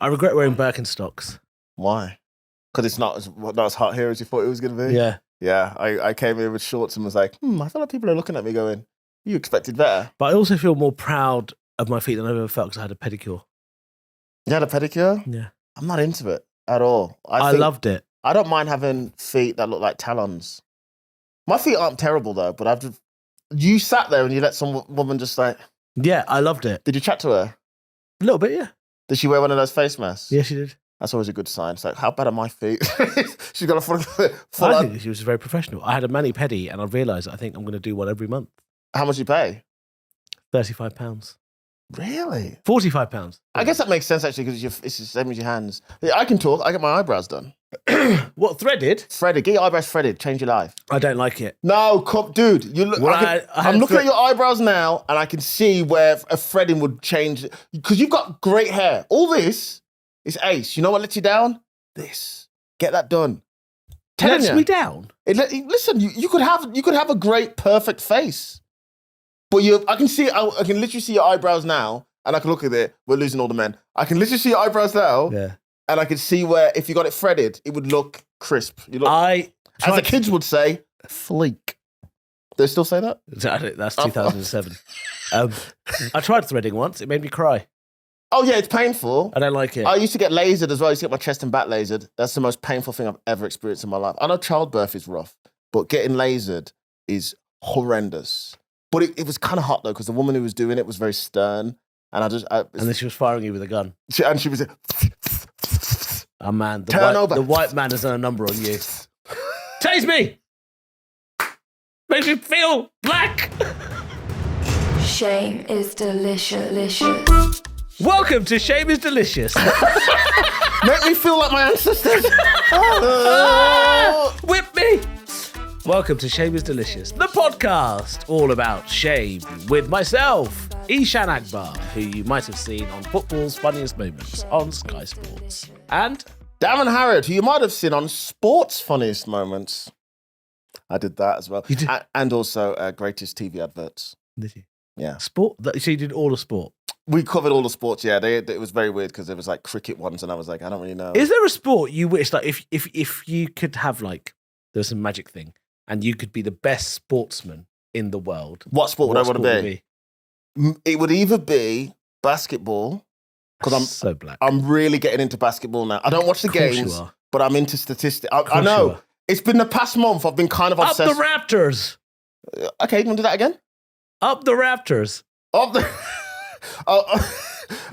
I regret wearing Birkenstocks. Why? Because it's not as hot here as you thought it was going to be? Yeah. Yeah, I came here with shorts and was like, I feel like people are looking at me going, you expected better. But I also feel more proud of my feet than I've ever felt because I had a pedicure. You had a pedicure? Yeah. I'm not into it at all. I loved it. I don't mind having feet that look like talons. My feet aren't terrible though, but you sat there and you let some woman just like... Yeah, I loved it. Did you chat to her? A little bit, yeah. Did she wear one of those face masks? Yeah, she did. That's always a good sign. It's like, how bad are my feet? She's got a full I think she was very professional. I had a mani-pedi and I realised I think I'm going to do one every month. How much do you pay? £35. Really? £45. I guess that makes sense actually because it's the same as your hands. Yeah, I can talk. I get my eyebrows done. What, threaded? Threaded. Get your eyebrows threaded. Change your life. I don't like it. No, dude. You look. Well, I'm looking at your eyebrows now, and I can see where a threading would change. Because you've got great hair. All this is ace. You know what lets you down? This. Get that done. Lets me down. Listen, you could have a great, perfect face, but I can literally see your eyebrows now, and I can look at it. We're losing all the men. I can literally see your eyebrows now. Yeah. And I can see where, if you got it threaded, it would look crisp. As the kids would say, fleek. They still say that? That's 2007. I tried threading once. It made me cry. Oh, yeah, it's painful. I don't like it. I used to get lasered as well. I used to get my chest and back lasered. That's the most painful thing I've ever experienced in my life. I know childbirth is rough, but getting lasered is horrendous. But it was kind of hot, though, because the woman who was doing it was very stern. And and then she was firing you with a gun. She was... Oh, man. The white man has done a number on you. Tase me! Makes me feel black! Shame is delicious. Welcome to Shame is Delicious. Make me feel like my ancestors. Whip me! Welcome to Shame is Delicious, the podcast all about shame with myself, Ishan Akbar, who you might have seen on Football's Funniest Moments on Sky Sports. And Darren Harrod, who you might have seen on Sports Funniest Moments. I did that as well. You did? And also Greatest TV Adverts. Did you? Yeah. Sport? So you did all the sport? We covered all the sports, yeah. It was very weird because there was like cricket ones and I was like, I don't really know. Is there a sport you wish, like if you could have like, there's some magic thing and you could be the best sportsman in the world? What sport would I want to be? It would either be basketball, because I'm really getting into basketball now. I don't watch the games, but I'm into statistics. I know. It's been the past month, I've been kind of obsessed. Up the Raptors! Okay, you want to do that again? Up the Raptors. Up the...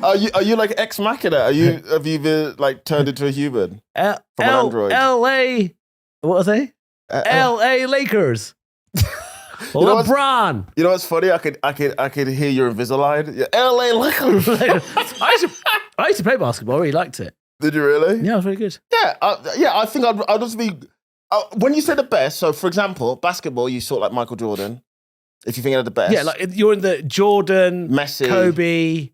Are you like Ex Machina? Have you been like turned into a human from an android? LA, what are they? LA Lakers. LeBron. You know what's funny? I could hear your Invisalign. Yeah, LA Lakers. I used to play basketball. I really liked it. Did you really? Yeah, it was very good. Yeah, I think I'd just be. When you say the best, so for example, basketball, you sort like Michael Jordan. If you think of the best, yeah, like you're in the Jordan, Messi, Kobe,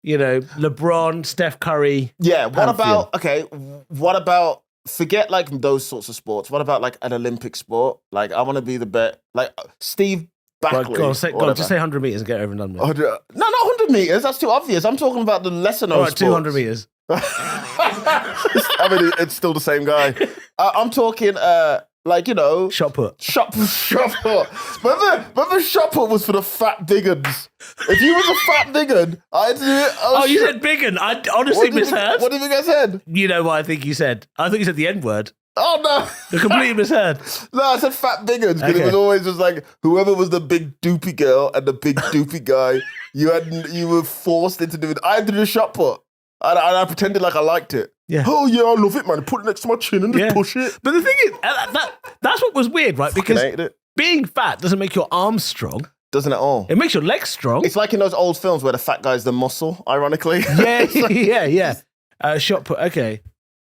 LeBron, Steph Curry. Yeah. What about forget like those sorts of sports? What about like an Olympic sport? Like I want to be the best. Like Steve Backley. Go on, just say 100 meters and get over and done with. No, not 100 meters. That's too obvious. I'm talking about the lesser known sports. 200 meters. I mean, it's still the same guy. I'm talking. Shot put. Shot put. Remember shot put was for the fat biggins. If you was a fat biggin, I had to do it. You said biggin. I honestly misheard. What did you think I said? You know what I think you said? I think you said the N-word. Oh, no. You completely misheard. No, I said fat biggins, because it was always just like, whoever was the big doopy girl and the big doopy guy, you were forced into doing it. I had to do the shot put. And I pretended like I liked it. Yeah. Oh, yeah, I love it, man. Put it next to my chin and just push it. But the thing is, that's what was weird, right? Because being fat doesn't make your arms strong. Doesn't at all. It makes your legs strong. It's like in those old films where the fat guy's the muscle, ironically. Yeah. Shot put, okay.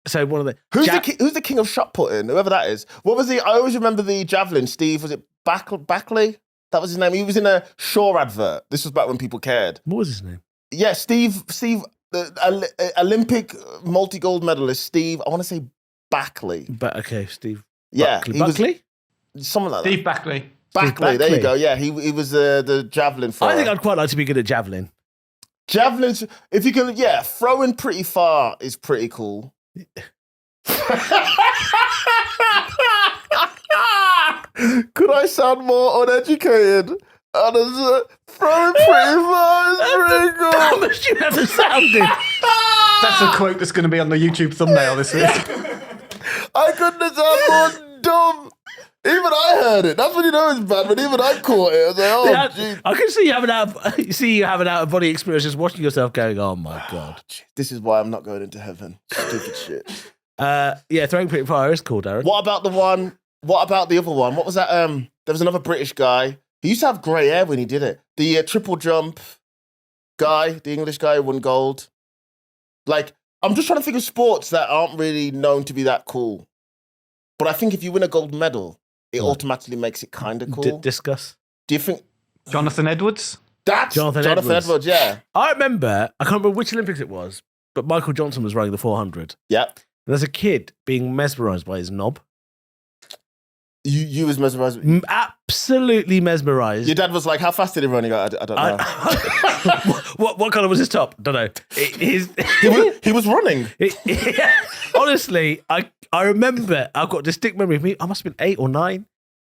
So one of the... Who's the king of shot putting? Whoever that is. What was I always remember the javelin. Steve, was it Backley? That was his name. He was in a Shaw advert. This was back when people cared. What was his name? Yeah, Steve... The Olympic multi-gold medalist, Steve, I want to say Backley. Steve. Yeah. Buckley? Something like that. Steve Backley. Backley, there you go. Yeah, he was the javelin thrower. I think I'd quite like to be good at javelin. Javelins, if you can, throwing pretty far is pretty cool. Could I sound more uneducated? Throwing pretty far is pretty cool. How much you ever sounded? That's a quote that's going to be on the YouTube thumbnail this week. I couldn't have sound more dumb. Even I heard it. That's when you know it's bad. When even I caught it, I was like, "Oh, geez." I can see you having out of body experience, just watching yourself going, "Oh my god, This is why I'm not going into heaven." Stupid shit. throwing pretty far is cool, Darren. What about the one? What about the other one? What was that? There was another British guy. He used to have grey hair when he did it. The triple jump guy, the English guy who won gold. Like, I'm just trying to think of sports that aren't really known to be that cool. But I think if you win a gold medal, it automatically makes it kind of cool. Discuss. Do you think Jonathan Edwards? that's Jonathan Edwards? Yeah. I remember, I can't remember which Olympics it was, but Michael Johnson was running the 400. Yep. And there's a kid being mesmerised by his knob. You was mesmerised. Absolutely mesmerised. Your dad was like, "How fast did he run?" He go, "I don't know." What colour was his top? Don't know. He was running. Honestly, I remember, I've got a distinct memory of me. I must have been 8 or 9,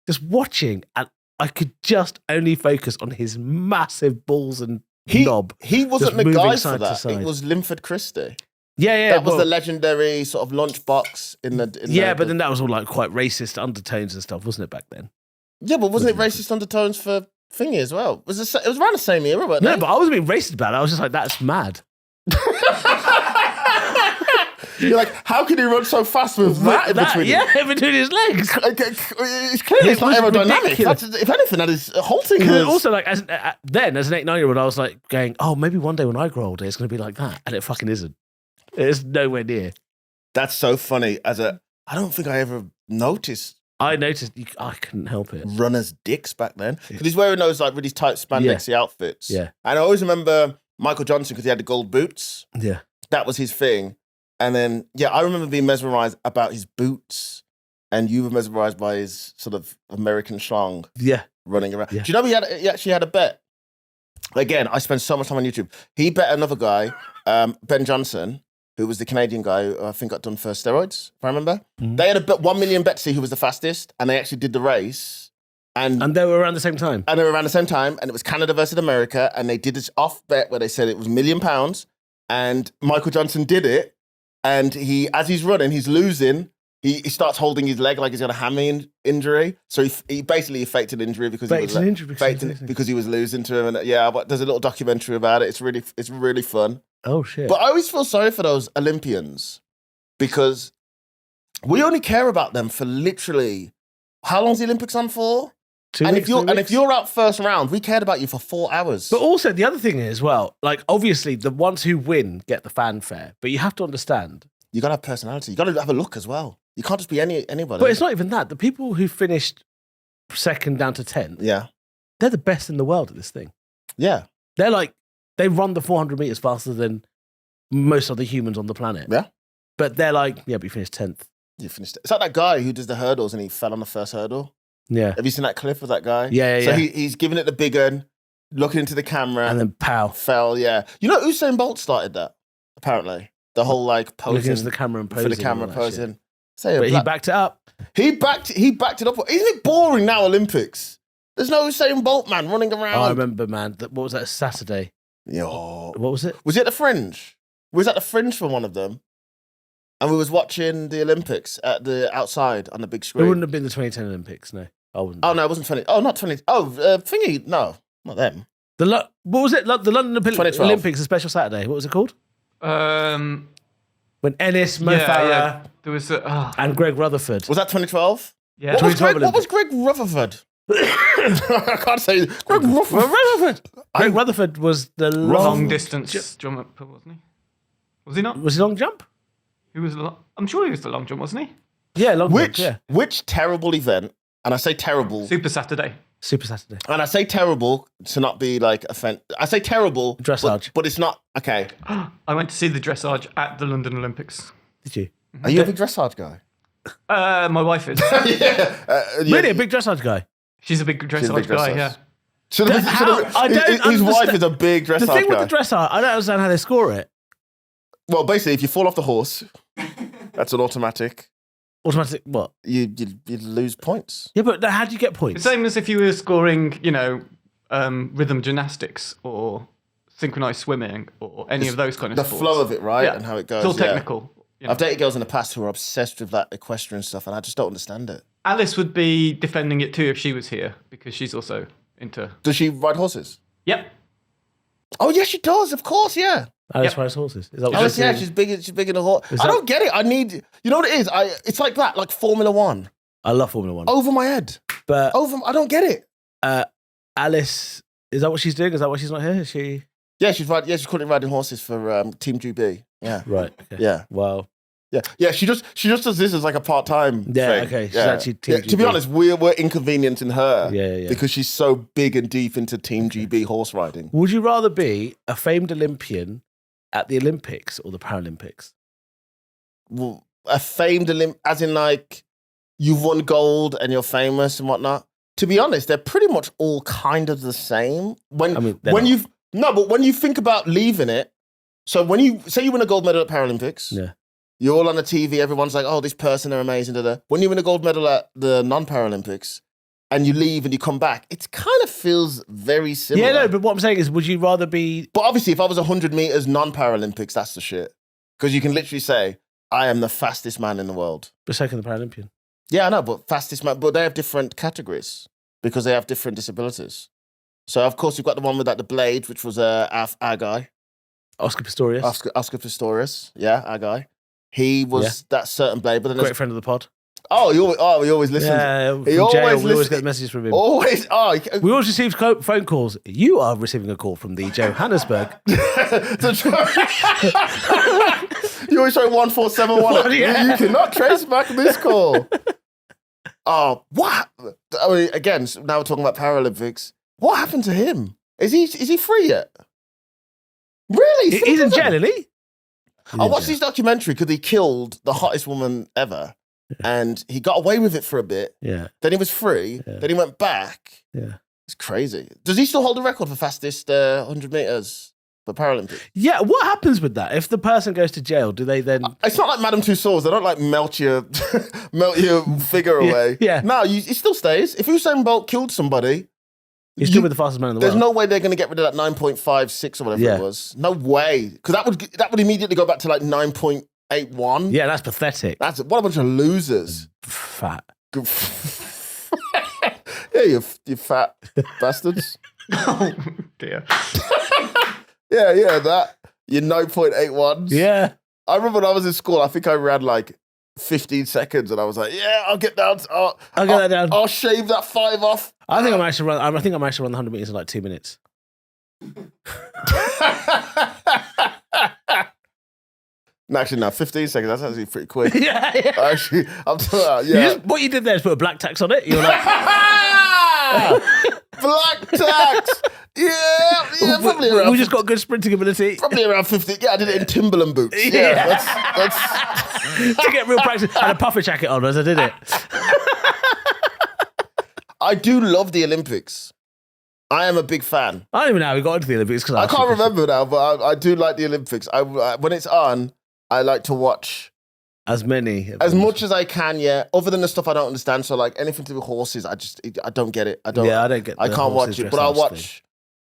just watching, and I could just only focus on his massive balls and knob. He wasn't just the guy moving for side to that. side. It was Linford Christie. Yeah. That was the legendary sort of lunchbox in the. But then that was all like quite racist undertones and stuff, wasn't it, back then? Yeah, but wasn't it racist undertones for Thingy as well? It was around the same era, wasn't it? No, but I wasn't being racist about it. I was just like, that's mad. You're like, how can he run so fast with that in between? Yeah, in between his legs. It's clearly It not was aerodynamic. ridiculous. If anything, that is halting. Because also, like, as an 8, 9-year-old, I was like going, oh, maybe one day when I grow older, it's going to be like that. And it fucking isn't. It's nowhere near. That's so funny. I don't think I ever noticed I noticed, I couldn't help it. runners' dicks back then. Because he's wearing those like really tight spandexy outfits. Yeah. And I always remember Michael Johnson because he had the gold boots. Yeah. That was his thing. And then, I remember being mesmerised about his boots. And you were mesmerised by his sort of American schlong Yeah. running around. Yeah. Do you know he actually had a bet? Again, I spend so much time on YouTube. He bet another guy, Ben Johnson, who was the Canadian guy who I think got done for steroids, if I remember. Mhm. They had a bet, 1 million bet to see who was the fastest, and they actually did the race. And And they were around the same time. they were around the same time, and it was Canada versus America, and they did this off bet where they said it was £1 million, and Michael Johnson did it, and as he's running, he's losing. He starts holding his leg like he's got a hammy injury. So he basically faked an injury because because he was losing to him. And but there's a little documentary about it. It's really fun. Oh, shit. But I always feel sorry for those Olympians because we only care about them for literally how long's the Olympics on for? 2 And weeks, if you're out first round, we cared about you for 4 hours. But also, the other thing is, well, like, obviously, the ones who win get the fanfare, but you have to understand. You gotta have personality. You gotta have a look as well. You can't just be anybody. But it's not even that. The people who finished second down to 10th, they're the best in the world at this thing. Yeah. They're like, they run the 400 meters faster than most other humans on the planet. Yeah. But they're like, but you finished 10th. You finished it. It's like that guy who does the hurdles and he fell on the first hurdle. Yeah. Have you seen that clip of that guy? Yeah. So he's giving it the big one, looking into the camera. And then pow. Fell, yeah. You know Usain Bolt started that, apparently. The whole like posing. Looking into the camera and posing. For the camera posing. But he backed it up. He backed it up. Isn't it boring now, Olympics? There's no Usain Bolt, man, running around. Oh, I remember, man. What was that, Saturday? Yo. What was it? Was it at the Fringe? We was at the Fringe for one of them. And we was watching the Olympics at the outside on the big screen. It wouldn't have been the 2010 Olympics, no. I wouldn't. Oh, no, it wasn't 20. Oh, not 20. Oh, thingy. No, not them. What was it? The London 2012. Olympics, a special Saturday. What was it called? When Ennis, Mo Farah, there was and Greg Rutherford. Was that 2012? Yeah. What was Greg Rutherford? I can't say Greg Rutherford. Greg Rutherford was the long distance jumper, wasn't he? Was he not? Was he long jump? He was. I'm sure he was the long jump, wasn't he? Yeah, long jump. Yeah. Which terrible event? And I say terrible. Super Saturday. And I say terrible to not be like I say terrible. Dressage. But it's not. Okay. I went to see the dressage at the London Olympics. Did you? Are you a big dressage guy? My wife is. Really, a big dressage guy? She's a big dressage guy, yeah. I don't his wife understand- is a big The dressage thing with guy. the dressage, I don't understand how they score it. Well, basically, if you fall off the horse, that's an automatic. Automatic, what? You lose points. Yeah, but how do you get The points? same as if you were scoring, rhythm gymnastics or synchronized swimming or any of those kind of The sports. flow of it, right? Yeah. And how it goes. It's all yeah. technical. I've dated girls in the past who are obsessed with that equestrian stuff, and I just don't understand it. Alice would be defending it too if she was here because she's also into. Does she ride horses? Yep. Oh, yes, she does. Of course, yeah. Alice Yep. rides horses. Is that what Alice, you're yeah, saying? she's big in the horse. I that- don't get it. I need. You know what it is? It's like that, like Formula One. I love Formula One. Over my head. But I don't get it. Alice, is that what she's doing? Is that why she's not here? Is she? Yeah, she's currently riding horses for Team GB. Yeah. Right. Okay. Yeah. Wow. Yeah. She just does this as like a part-time Yeah, thing. okay. She's actually Team To be GB. honest, we're inconveniencing her. Yeah. Because she's so big and deep into Team GB horse riding. Would you rather be a famed Olympian at the Olympics or the Paralympics? Well, a famed as in like you've won gold and you're famous and whatnot. To be honest, they're pretty much all kind of the same. When you think about leaving it, so when you say you win a gold medal at Paralympics, Yeah. you're all on the TV, everyone's like, oh, this person, they're amazing. When you win a gold medal at the non-Paralympics and you leave and you come back, it kind of feels very similar. Yeah, no, but what I'm saying is, would you rather be... But obviously, if I was 100 meters non-Paralympics, that's the shit. Because you can literally say, I am the fastest man in the world. the second the Paralympian? Yeah, I know, but fastest man, but they have different categories because they have different disabilities. So, of course, you've got the one with like the blade, which was our guy, Oscar Pistorius. Oscar Pistorius. Yeah, our guy. He was that certain blade, but then Great there's, friend of the pod. he always listens. Yeah, from He jail, always we always listens. get messages from him. Always, We always receive phone calls. You are receiving a call from the Johannesburg. You always try 1471. Yeah. You cannot trace back this call. Oh, what? I mean, again, now we're talking about Paralympics. What happened to him? Is he free yet? Really? He's in jail, isn't he? I watched this documentary because he killed the hottest woman ever. And he got away with it for a bit. Yeah. Then he was free. Yeah. Then he went back. Yeah. It's crazy. Does he still hold the record for fastest 100 meters for Paralympics? Yeah, what happens with that? If the person goes to jail, do they then... It's not like Madame Tussauds. They don't like melt your figure away. yeah. No, it still stays. If Usain Bolt killed somebody, He's still with the fastest man in the there's world. no way they're going to get rid of that 9.56 or whatever Yeah. it was. No way. Because that would immediately go back to like 9.81. Yeah, that's pathetic. What a bunch of losers. Fat. Yeah, you fat bastards. Oh dear. Yeah, that. Your 9.81s. Yeah. I remember when I was in school, I think I ran like 15 seconds and I was like, yeah, I'll get down. I'll get that down. I'll shave that 5 off. I think I managed to run the 100 meters in like 2 minutes. No, actually, no, 15 seconds. That's actually pretty quick. yeah. Actually, I'm telling you, What you did there is put a black tax on it. You're like, black tax. Yeah, probably around. we just got good sprinting ability Probably around 50. Yeah, I did it in Timberland boots. Yeah. That's to get real practice. I had a puffer jacket on as I did it. I do love the Olympics. I am a big fan. I don't even know how we got into the Olympics because I can't remember now, but I do like the Olympics. When it's on, I like to watch as many as much as I can. Yeah, other than the stuff I don't understand. So like anything to do with horses, I don't get it. I don't get. I the can't watch horses it, but I'll dressage watch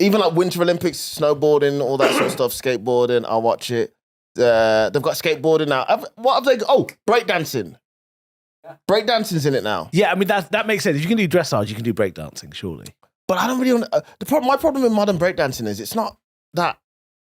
even like Winter Olympics, snowboarding, all that sort of stuff, skateboarding. I'll watch it. They've got skateboarding now. What have they? Oh, breakdancing. Breakdancing's in it now. Yeah, I mean that makes sense. If you can do dressage, you can do breakdancing, surely. But I don't really want my problem with modern breakdancing is it's not that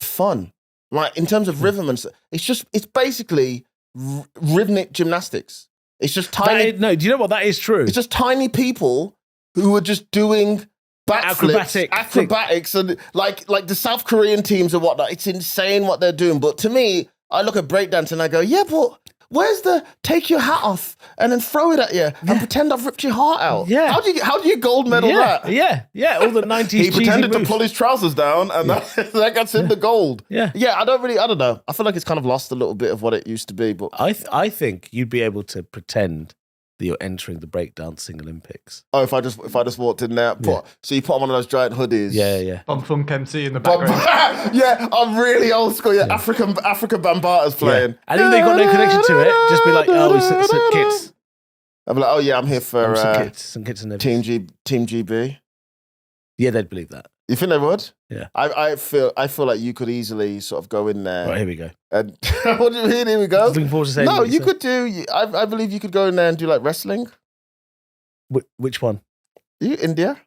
fun. Like in terms of rhythm and stuff, it's basically rhythmic gymnastics. It's just tiny. No, do you know what? That is true. It's just tiny people who are just doing acrobatics and like the South Korean teams and whatnot. It's insane what they're doing. But to me, I look at breakdance and I go, yeah, but where's the take your hat off and then throw it at you and pretend I've ripped your heart out? Yeah. How do you gold medal that? Yeah. All the 90s He pretended to moves. pull his trousers down and that gets him the gold. Yeah. Yeah, I don't know. I feel like it's kind of lost a little bit of what it used to be. But I think you'd be able to pretend that you're entering the breakdancing Olympics. Oh, if I just walked in there, so you put on one of those giant hoodies. Yeah. Bum Funk MC in the background. Yeah, I'm really old school. Yeah, African Bambaata's playing. Yeah. And if they got no connection to it, just be like, oh, some kids. I'll be like, oh yeah, I'm here for Some kids and Team GB. Yeah, they'd believe that. You think they would? Yeah. I feel like you could easily sort of go in there. Right, here we go. And what do you mean? Here we go. Looking forward to saying. No, you could do. I believe you could go in there and do like wrestling. Which one? You India?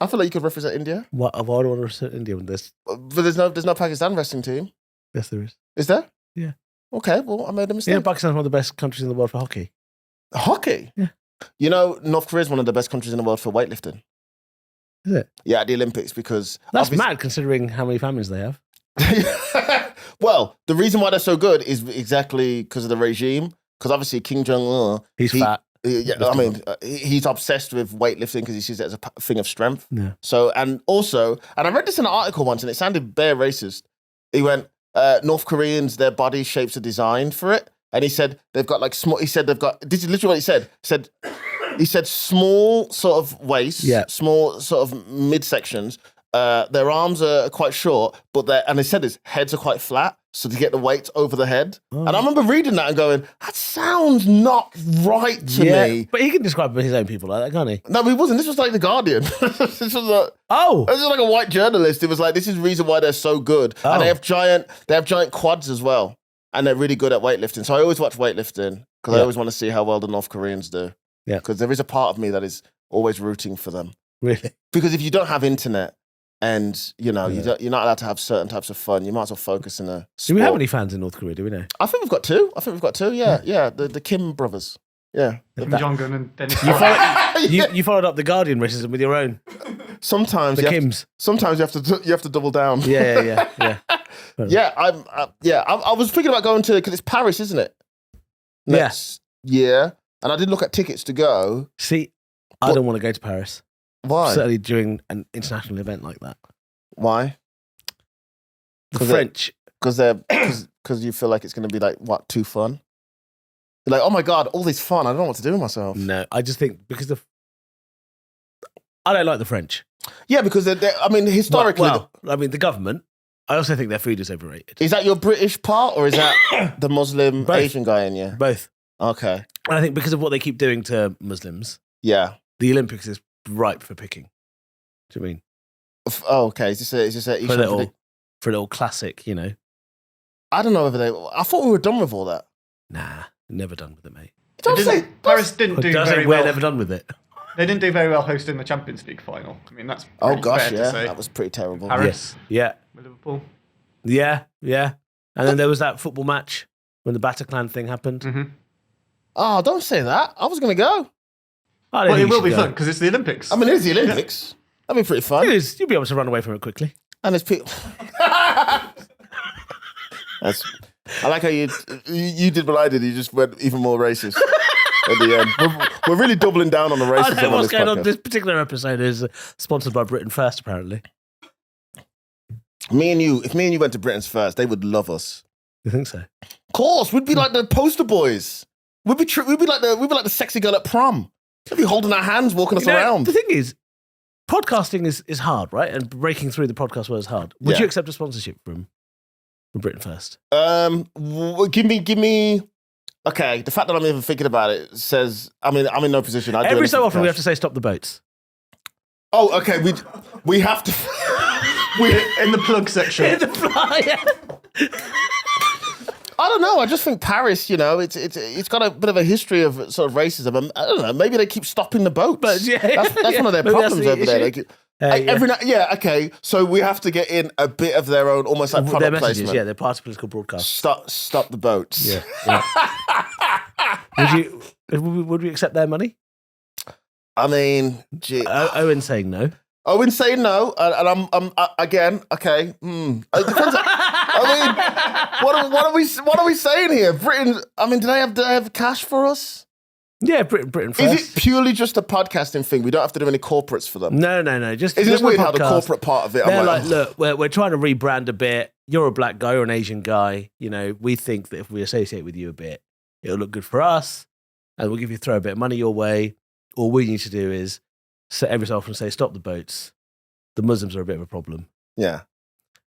I feel like you could represent India. Why do I want to represent India with this? But there's no Pakistan wrestling team. Yes, there is. Is there? Yeah. Okay, well, I made a mistake. Yeah, Pakistan's one of the best countries in the world for hockey. Hockey? Yeah. You know, North Korea is one of the best countries in the world for weightlifting. Is it? Yeah, at the Olympics, because... That's mad considering how many famines they have. Well, the reason why they're so good is exactly because of the regime. Because obviously Kim Jong-un... He's fat. He's obsessed with weightlifting because he sees it as a thing of strength. Yeah. So, and I read this in an article once and it sounded bare racist. He went, North Koreans, their body shapes are designed for it. And he said they've got like small, this is literally what he said. He said small sort of waist, small sort of midsections. Their arms are quite short, and they said his heads are quite flat, so to get the weight over the head. Oh. And I remember reading that and going, that sounds not right to me. But he can describe his own people like that, can't he? No, he wasn't. This was like The Guardian. This was like a white journalist. It was like, this is the reason why they're so good. Oh. And they have giant quads as well. And they're really good at weightlifting. So I always watch weightlifting because I always want to see how well the North Koreans do. Yeah. Because there is a part of me that is always rooting for them. Really? Because if you don't have internet and, you're not allowed to have certain types of fun, you might as well focus in a sport. Do we have any fans in North Korea? Do we know? I think we've got two. Yeah. The Kim brothers. Yeah. Kim Jong-un and Dennis. You followed up the Guardian racism with your own. Sometimes Sometimes you have to double down. Yeah. I was thinking about going to, because it's Paris, isn't it? Next year. And I did look at tickets to go. See, I don't want to go to Paris. Why? Certainly during an international event like that. Why? The French. Because you feel like it's going to be like, what, too fun? You're like, oh my God, all this fun. I don't know what to do with myself. No, I just think because I don't like the French. Yeah, because historically... the government, I also think their food is overrated. Is that your British part or is that the Muslim Both. Asian guy in you? Both. Okay. And I think because of what they keep doing to Muslims, the Olympics is ripe for picking. Do you mean? Oh, okay. Is this a for a little classic, I don't know whether I thought we were done with all that. Nah, never done with it, mate. Paris didn't do very well. We're never done with it. They didn't do very well hosting the Champions League final. I mean, that's fair to say. That was pretty terrible. Paris, yeah, with Liverpool, yeah. And then there was that football match when the Bataclan thing happened. Mm-hmm. Oh, don't say that. I was going to go. Well, it will be fun because it's the Olympics. I mean, it is the Olympics. That'd be pretty fun. It is. You'll be able to run away from it quickly. And there's people. I like how you did what I did. You just went even more racist at the end. We're really doubling down on the racism. I don't know what's going podcast. on. This particular episode is sponsored by Britain First, apparently. If me and you went to Britain's First, they would love us. You think so? Of course, we'd be like the poster boys. We'd be like the sexy girl at prom. They'd be holding our hands, walking us around. The thing is, podcasting is hard, right? And breaking through the podcast world is hard. Would you accept a sponsorship from Britain First? Give me. Okay, the fact that I'm even thinking about it says I'm in no position. Every so often we have to say stop the boats. Oh, okay. We have to. We're in the plug section. In the flyer. I don't know. I just think Paris, it's got a bit of a history of sort of racism. And I don't know. Maybe they keep stopping the boats. But that's one of their problems over there. Okay. So we have to get in a bit of their own, almost like product their messages, placement. Yeah, they're part of political broadcast. Stop the boats. Yeah. Would we accept their money? I mean, Owen saying no. Owen saying no, and I'm again. Okay. It depends. What are we saying here? Britain. I mean, do they have cash for us? Yeah, Britain First. Is it purely just a podcasting thing? We don't have to do any corporates for them. No. Just isn't it weird how the corporate part of it? They're like, look, we're trying to rebrand a bit. You're a black guy or an Asian guy. We think that if we associate with you a bit, it'll look good for us. and we'll throw a bit of money your way. All we need to do is set every so often say, stop the boats. The Muslims are a bit of a problem. Yeah.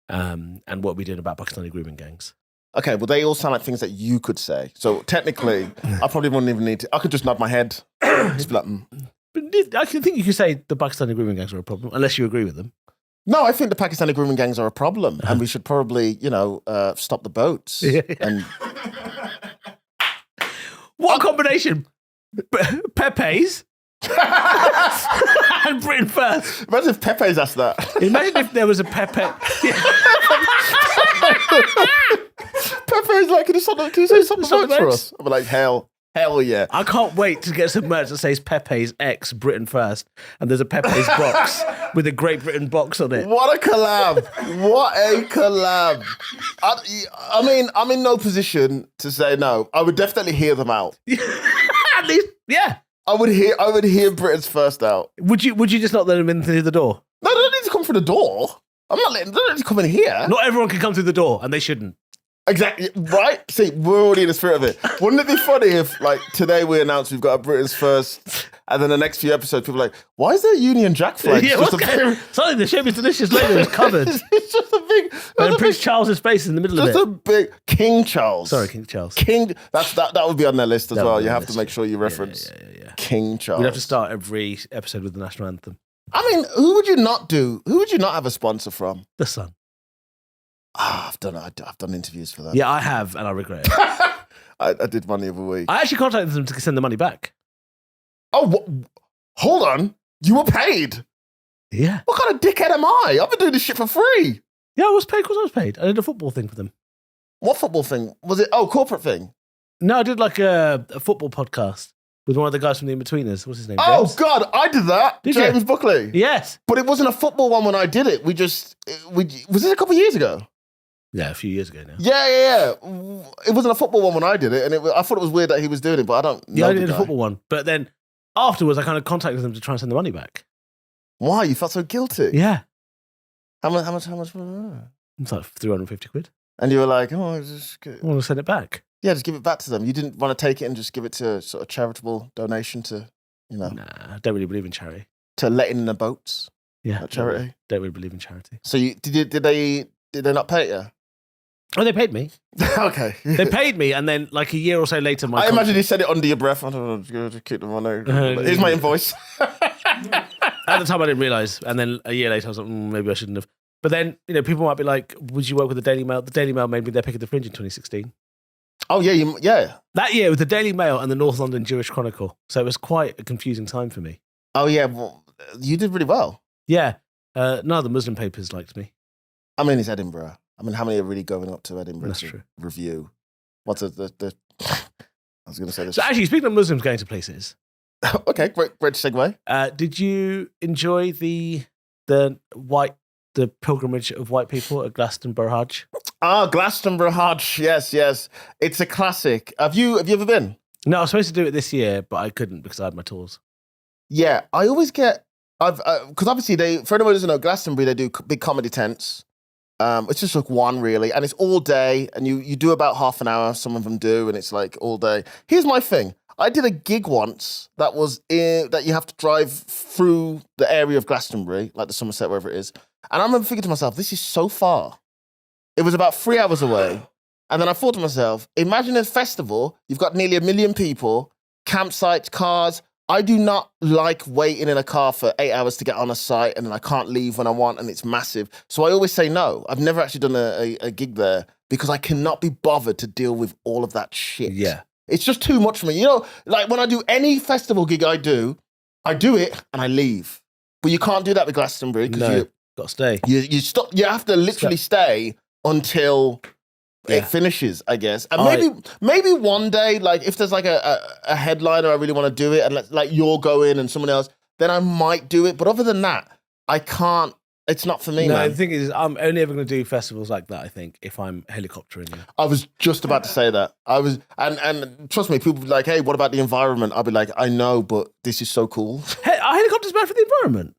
And what are we doing about Pakistani grooming gangs? Okay, well, they all sound like things that you could say. So technically, I probably wouldn't even need to. I could just nod my head. Just be like, But I think you could say the Pakistani grooming gangs are a problem, unless you agree with them. No, I think the Pakistani grooming gangs are a problem, and we should probably, stop the boats. And what combination? Pepe's and Britain first. Imagine if Pepe's asked that. Imagine if there was a Pepe. Pepe's like, can you stop the boats for us? I'm like, hell yeah. I can't wait to get some merch that says Pepe's X Britain first, and there's a Pepe's box with a Great Britain box on it. What a collab. What a collab. I mean, I'm in no position to say no. I would definitely hear them out. At least, yeah. I would hear Britain's first out. Would you just not let them in through the door? No, they don't need to come through the door. I'm not letting them to come in here. Not everyone can come through the door, and they shouldn't. Exactly, right? See, we're already in the spirit of it. Wouldn't it be funny if, like, today we announced we've got a Britain's first, and then the next few episodes, people are like, why is there a Union Jack flag? Yeah, something the Shame is Delicious logo is covered. It's just a big... And Prince Charles's face in the middle of it. Just a big... King Charles. Sorry, King Charles. That would be on their list as That would well. be You on have the to list, make sure you reference Yeah. King Charles. We'd have to start every episode with the national anthem. I mean, who would you not have a sponsor from? The Sun. I've done interviews for that. Yeah, I have, and I regret it. I did one the other week. I actually contacted them to send the money back. Oh, hold on. You were paid? Yeah. What kind of dickhead am I? I've been doing this shit for free. Yeah, I was paid because I was paid. I did a football thing for them. What football thing? Was it? Oh, corporate thing. No, I did like a football podcast with one of the guys from the In-Betweeners. What's his name? Oh, James? God, I did that. Did you? James Buckley. Yes. But it wasn't a football one when I did it. Was this a couple of years ago? Yeah, a few years ago now. Yeah. It wasn't a football one when I did it, and I thought it was weird that he was doing it, but I don't know. Yeah, I the did a guy. football one. But then afterwards, I kind of contacted them to try and send the money back. Why? You felt so guilty? Yeah. How much was that? It's like 350 quid. And you were like, oh, I want to send it back. yeah, just give it back to them. You didn't want to take it and just give it to a sort of charitable donation to, Nah, I don't really believe in charity. to letting in the boats, Yeah. that charity. Don't really believe in charity. So did they not pay you? Oh, they paid me. Okay. They paid me, and then like a year or so later, I imagine you said it under your breath. I don't know, just keep the money. Here's my invoice. At the time, I didn't realise, and then a year later, I was like, maybe I shouldn't have. But then, people might be like, "Would you work with the Daily Mail?" The Daily Mail made me their pick of the fringe in 2016. Oh yeah, yeah. That year, with the Daily Mail and the North London Jewish Chronicle, so it was quite a confusing time for me. Oh yeah. Well, you did really well. Yeah, none of the Muslim papers liked me. I mean, it's Edinburgh. I mean, how many are really going up to Edinburgh That's to true. review? What's the I was going to say this. So actually, speaking of Muslims going to places, Okay, great segue. did you enjoy the pilgrimage of white people at Glastonbury? Ah, Glastonbury. Yes. It's a classic. Have you ever been? No, I was supposed to do it this year, but I couldn't because I had my tours. Yeah, I always get. Because obviously for anyone who doesn't know, Glastonbury, they do big comedy tents. It's just like one really, and it's all day, and you do about half an hour. Some of them do, and it's like all day. Here's my thing: I did a gig once that you have to drive through the area of Glastonbury, like the Somerset, wherever it is. And I remember thinking to myself, "This is so far." It was about 3 hours away, and then I thought to myself, "Imagine a festival. You've got nearly 1 million people, campsites, cars." I do not like waiting in a car for 8 hours to get on a site and then I can't leave when I want and it's massive. So I always say no. I've never actually done a gig there because I cannot be bothered to deal with all of that shit. Yeah. It's just too much for me. Like when I do any festival gig I do it and I leave. But you can't do that with Glastonbury because got to stay. you stop. You have to literally stay until it finishes, I guess. And maybe one day, like if there's like a headliner, I really want to do it, and like you're going and someone else, then I might do it. But other than that, I can't. It's not for me, No, man. the thing is, I'm only ever going to do festivals like that, I think, if I'm helicoptering you. I was just about to say that. And trust me, people be like, "Hey, what about the environment?" I'll be like, "I know, but this is so cool." Hey, are helicopters bad for the environment?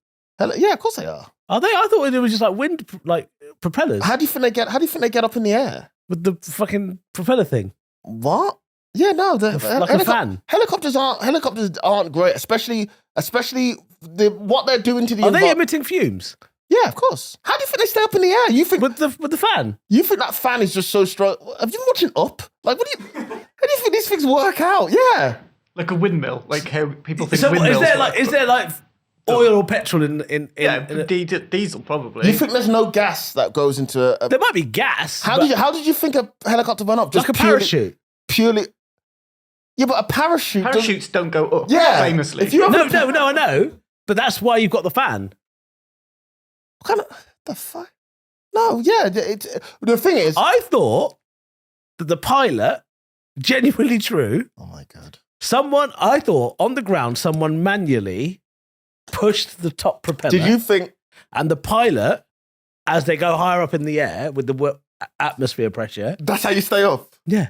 Yeah, of course they are. Are they? I thought it was just like wind, like propellers. How do you think they get up in the air? With the fucking propeller thing. What? Yeah, no, Like a fan. Helicopters aren't great, especially what they're doing to the. Are they emitting fumes Yeah, of course. How do you think they stay up in the air? You think with the fan? You think that fan is just so strong? Have you been watching Up? Like, how do you think these things work out? Yeah, like a windmill, like how people think So windmills. is there like oil or petrol in diesel probably. you think there's no gas that goes into a there might be gas. How did you think a helicopter went up? Just like a parachute? Purely. Yeah, but a parachute. Parachutes don't go up. Yeah, famously. If you No, I know. But that's why you've got the fan. What kind of the fuck? No, yeah. The thing is, I thought that the pilot, genuinely true. oh my god. I thought on the ground, someone manually pushed the top propeller. Did you think? And the pilot, as they go higher up in the air with the atmosphere pressure. That's how you stay up. Yeah.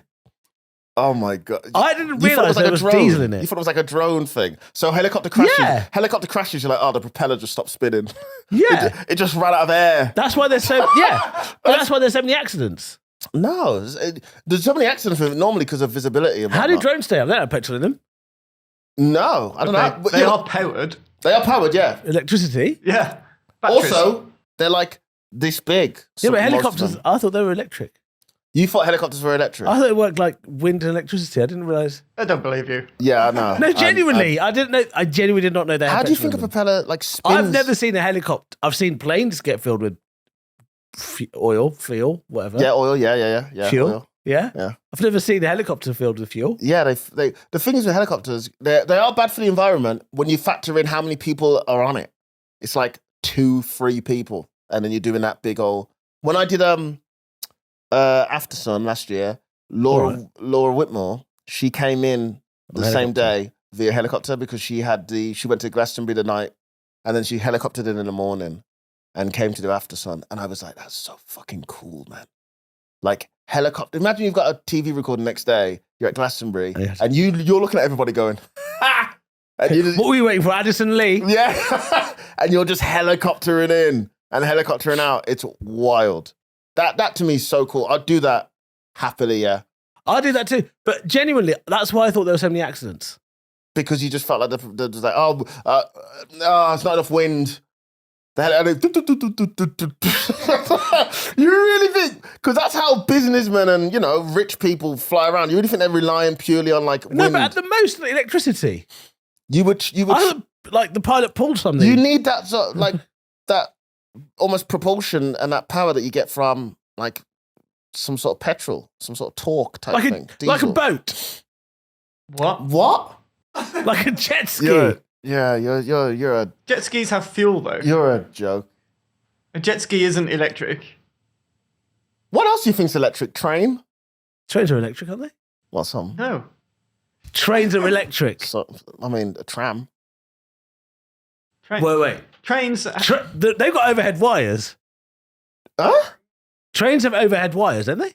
Oh my god! I didn't You thought realise there was drone. diesel in it. You thought it was like a drone thing. So helicopter crashes. Yeah. Helicopter crashes. You're like, oh, the propeller just stopped spinning. Yeah. it just ran out of air. That's why there's so that's why there's so many accidents. No, there's so many accidents with it normally because of visibility. And How do whatnot. drones stay up? They don't have petrol in them. No, I don't know. But, They yeah, are powered. They are powered. Yeah. Electricity. Yeah. Batteries. Also, they're like this big. Yeah, So but most of helicopters, them. I thought they were electric. You thought helicopters were electric? I thought it worked like wind and electricity. I didn't realise. I don't believe you. Yeah, I know. No, genuinely. I didn't know. I genuinely did not know they had How do you petrol think a in them. propeller like spins? I've never seen a helicopter. I've seen planes get filled with fuel, whatever. Yeah, oil. Yeah. Fuel. Oil. Yeah? Yeah. I've never seen a helicopter filled with fuel. Yeah, they. The thing is with helicopters, they are bad for the environment when you factor in how many people are on it. It's like 2-3 people, and then you're doing that big old. When I did After Sun last year, Laura Whitmore, she came in the same day via helicopter because she went to Glastonbury the night, and then she helicoptered in the morning, and came to do After Sun, and I was like, that's so fucking cool, man. Like helicopter. Imagine you've got a TV recording next day. You're at Glastonbury, and you're looking at everybody going, ha! And What were you waiting for? Addison Lee? yeah, and you're just helicoptering in and helicoptering out. It's wild. That to me is so cool. I'd do that happily. Yeah, I do that too. But genuinely, that's why I thought there were so many accidents. because you just felt like they're just like, it's not enough wind. You really think? Because that's how businessmen and rich people fly around. You really think they're relying purely on like wind? No, but at the most, electricity. You would. I thought, like the pilot pulled something. You need that sort of, like that almost propulsion and that power that you get from like some sort of petrol, some sort of torque type thing. Like a Diesel. boat. What? Like a jet ski. You're a Jet skis have fuel though. you're a joke. A jet ski isn't electric. What else do you think's electric? Train? Trains are electric, aren't they? Well, some. No. Trains are electric. So, I mean, a tram. Wait. Trains. They've got overhead wires. Huh? Trains have overhead wires, don't they?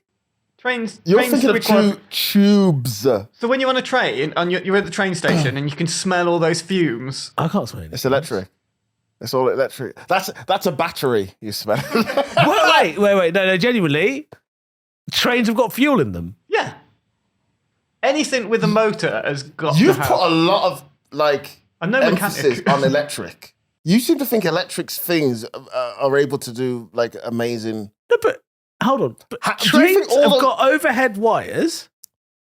Trains. You're trains thinking require- of tubes. So when you're on a train and you're at the train station and you can smell all those fumes. I can't smell it. It's electric. It's all electric. That's a battery you smell. Wait. No, genuinely. Trains have got fuel in them. Yeah. Anything with a motor has got to You've have. put a lot of like I'm no emphasis mechanic. on electric. You seem to think electric things are able to do like amazing. No, but hold on. But do you think trains have got overhead wires,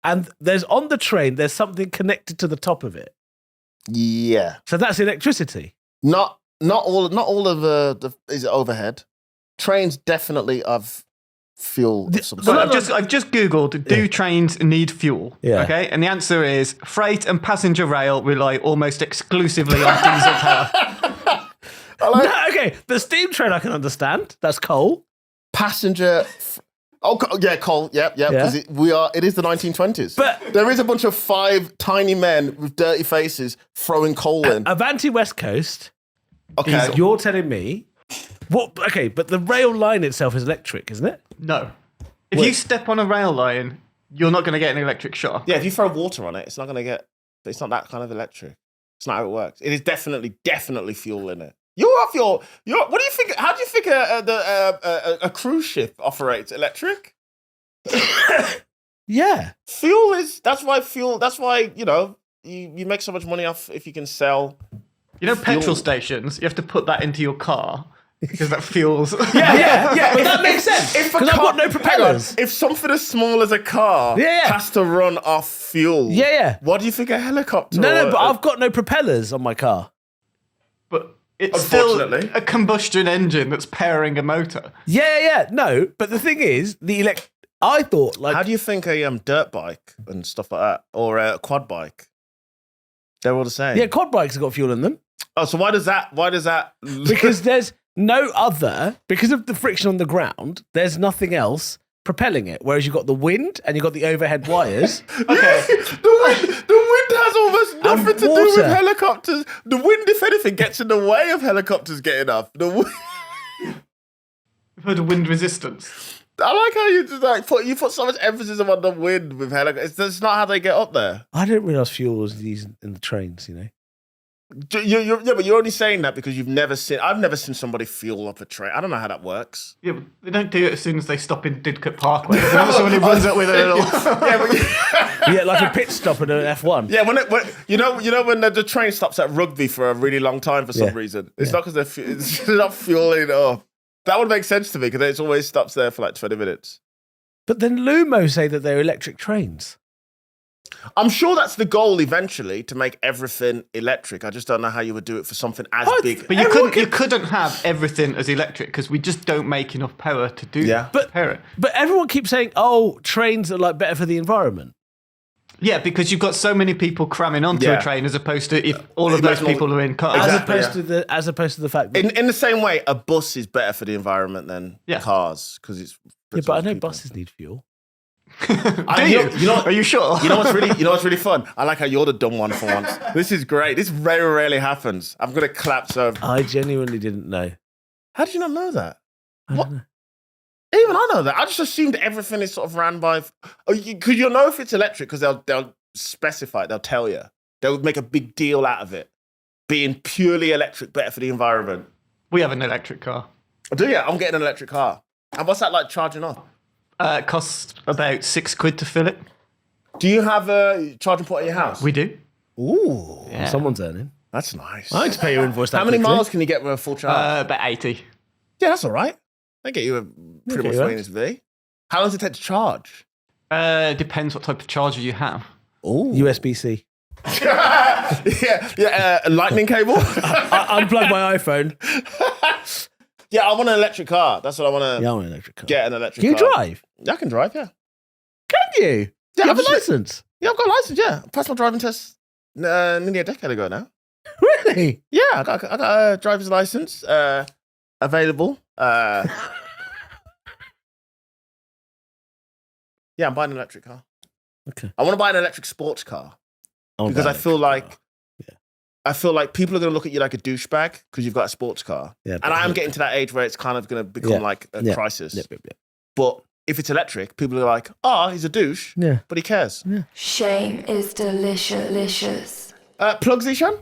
and there's on the train, there's something connected to the top of it. Yeah, So that's electricity. not all of the is it overhead. Trains definitely have fuel. Of some but sort. I've just googled. Do trains need fuel? Yeah. Okay, and the answer is freight and passenger rail rely almost exclusively on diesel power. No, okay, the steam train I can understand. That's coal. Passenger. Coal. Yep. Because it is the 1920s. But- there is a bunch of 5 tiny men with dirty faces throwing coal in. Avanti West Coast. Okay. You're telling me what? Okay, but the rail line itself is electric, isn't it? No. If you step on a rail line, you're not going to get an electric shock. Yeah, if you throw water on it, it's not going to get. It's not that kind of electric. It's not how it works. It is definitely fuel in it. You're off your. What do you think? How do you think a cruise ship operates? Electric? Yeah, Yeah. That's why, you make so much money off if you can sell. Petrol stations, you have to put that into your car because that fuels. Yeah. But that makes sense. Because I've got no propellers. If something as small as a car has to run off fuel, what do you think a helicopter? No, but I've got no propellers on my car. But it's still a combustion engine that's powering a motor. Yeah. No, but the thing is, I thought how do you think a dirt bike and stuff like that, or a quad bike? They're all the same. Yeah, quad bikes have got fuel in them. Oh, so why does that? Because there's no other, because of the friction on the ground, there's nothing else propelling it. Whereas you've got the wind and you've got the overhead wires. Okay. The wind has almost nothing to do with helicopters. The wind, if anything, gets in the way of helicopters getting up. You've heard of wind resistance. I like how you just you put so much emphasis on the wind with helicopters. That's not how they get up there. I didn't realise fuel was used in the trains, But you're only saying that because I've never seen somebody fuel up a train. I don't know how that works. Yeah, but they don't do it as soon as they stop in Didcot Parkway. Someone who runs up with a little... Yeah, like a pit stop in an F1. Yeah, when the train stops at Rugby for a really long time for some reason. It's not because they're not fueling up. That would make sense to me because it always stops there for like 20 minutes. But then Lumo say that they're electric trains. I'm sure that's the goal eventually, to make everything electric. I just don't know how you would do it for something as big. But you couldn't have everything as electric because we just don't make enough power to do that. But everyone keeps saying, trains are like better for the environment. Yeah, because you've got so many people cramming onto a train as opposed to if all of those people are in cars. As opposed to the fact that... In the same way, a bus is better for the environment than cars because it's... Yeah, but I know buses need fuel. Are you sure? You know what's really fun? I like how you're the dumb one for once. This is great. This very rarely happens. I'm gonna clap. So I genuinely didn't know. How did you not know that? I don't know. Even I know that. I just assumed everything is sort of ran by. Because you'll know if it's electric because they'll specify it. They'll tell you. They'll make a big deal out of it being purely electric, better for the environment. We have an electric car. Do you? I'm getting an electric car. And what's that like charging off? It costs about £6 to fill it. Do you have a charging port at your house? We do. Ooh, someone's earning. That's nice. I need to pay your invoice. How many miles can you get with a full charge? About 80. Yeah, that's all right. They get you a pretty much where you need to be. How long does it take to charge? Depends what type of charger you have. Ooh. USB-C. A lightning cable. I unplug my iPhone. Yeah, I want an electric car. That's what I want to. Yeah, I want an electric car. Get an electric car. Can you drive? Yeah, I can drive. Yeah. Can you? Yeah, you have a license. Yeah, I've got a license. Yeah, I passed my driving test nearly a decade ago now. Really? Yeah, I got a driver's license available. Yeah, I'm buying an electric car. Okay. I want to buy an electric sports car because I feel like people are going to look at you like a douchebag because you've got a sports car. Yeah, and I am getting to that age where it's kind of going to become like a crisis. Yeah. But if it's electric, people are like, he's a douche, but he cares. Yeah. Shame is delicious. Plugs, Ishan?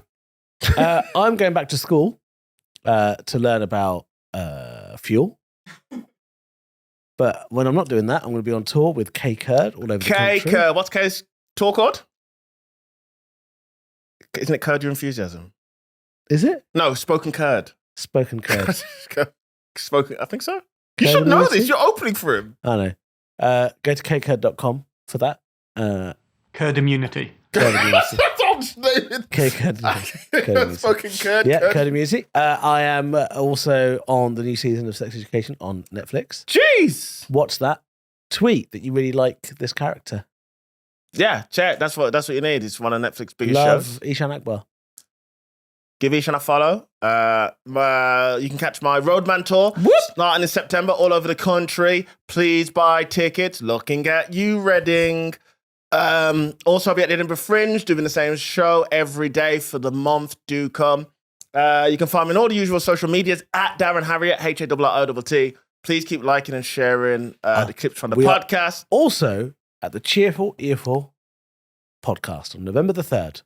I'm going back to school to learn about fuel. But when I'm not doing that, I'm going to be on tour with K Kurd all over the country. K Kurd. What's K's tour called? Isn't it Curd Your Enthusiasm? Is it? No, Spoken Kurd. Spoken Kurd. Spoken, I think so. You should know this. You're opening for him. I know. Go to kkurd.com for that. Kurd Immunity. Kurd Immunity. Kurd. Spoken Kurd. Yeah, Kurd Immunity. I am also on the new season of Sex Education on Netflix. Jeez. Watch that. Tweet that you really like this character. Yeah, check. That's what you need. It's one of Netflix's biggest Love shows. Ishan Akbar. Give Ishan a follow. You can catch my Roadman tour starting in September all over the country. Please buy tickets. Looking at you, Reading. Also, I'll be at the Edinburgh Fringe doing the same show every day for the month. Do come. You can find me on all the usual social medias at Darren Harriott, HARROTT. Please keep liking and sharing the clips from the podcast. Also, at the Cheerful Earful podcast on November the 3rd.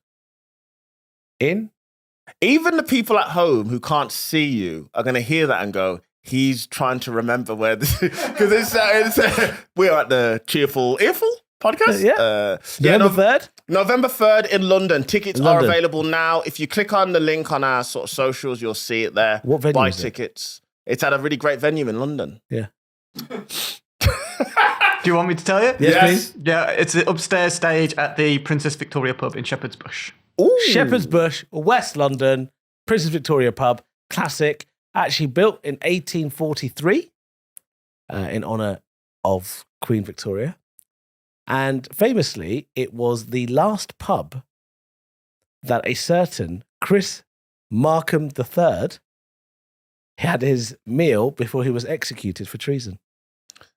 Even the people at home who can't see you are going to hear that and go, he's trying to remember where this is. Because we're at the Cheerful Earful podcast. November 3rd? November 3rd in London. Tickets are London. available now. If you click on the link on our sort of socials, you'll see it there. What venue Buy is it? tickets. It's at a really great venue in London. Yeah. Do you want me to tell you? Yes, please. Yeah, it's the upstairs stage at the Princess Victoria pub in Shepherd's Bush. Ooh. Shepherd's Bush, West London, Princess Victoria pub, classic, actually built in 1843 in honour of Queen Victoria. And famously, it was the last pub that a certain Chris Markham III had his meal before he was executed for treason.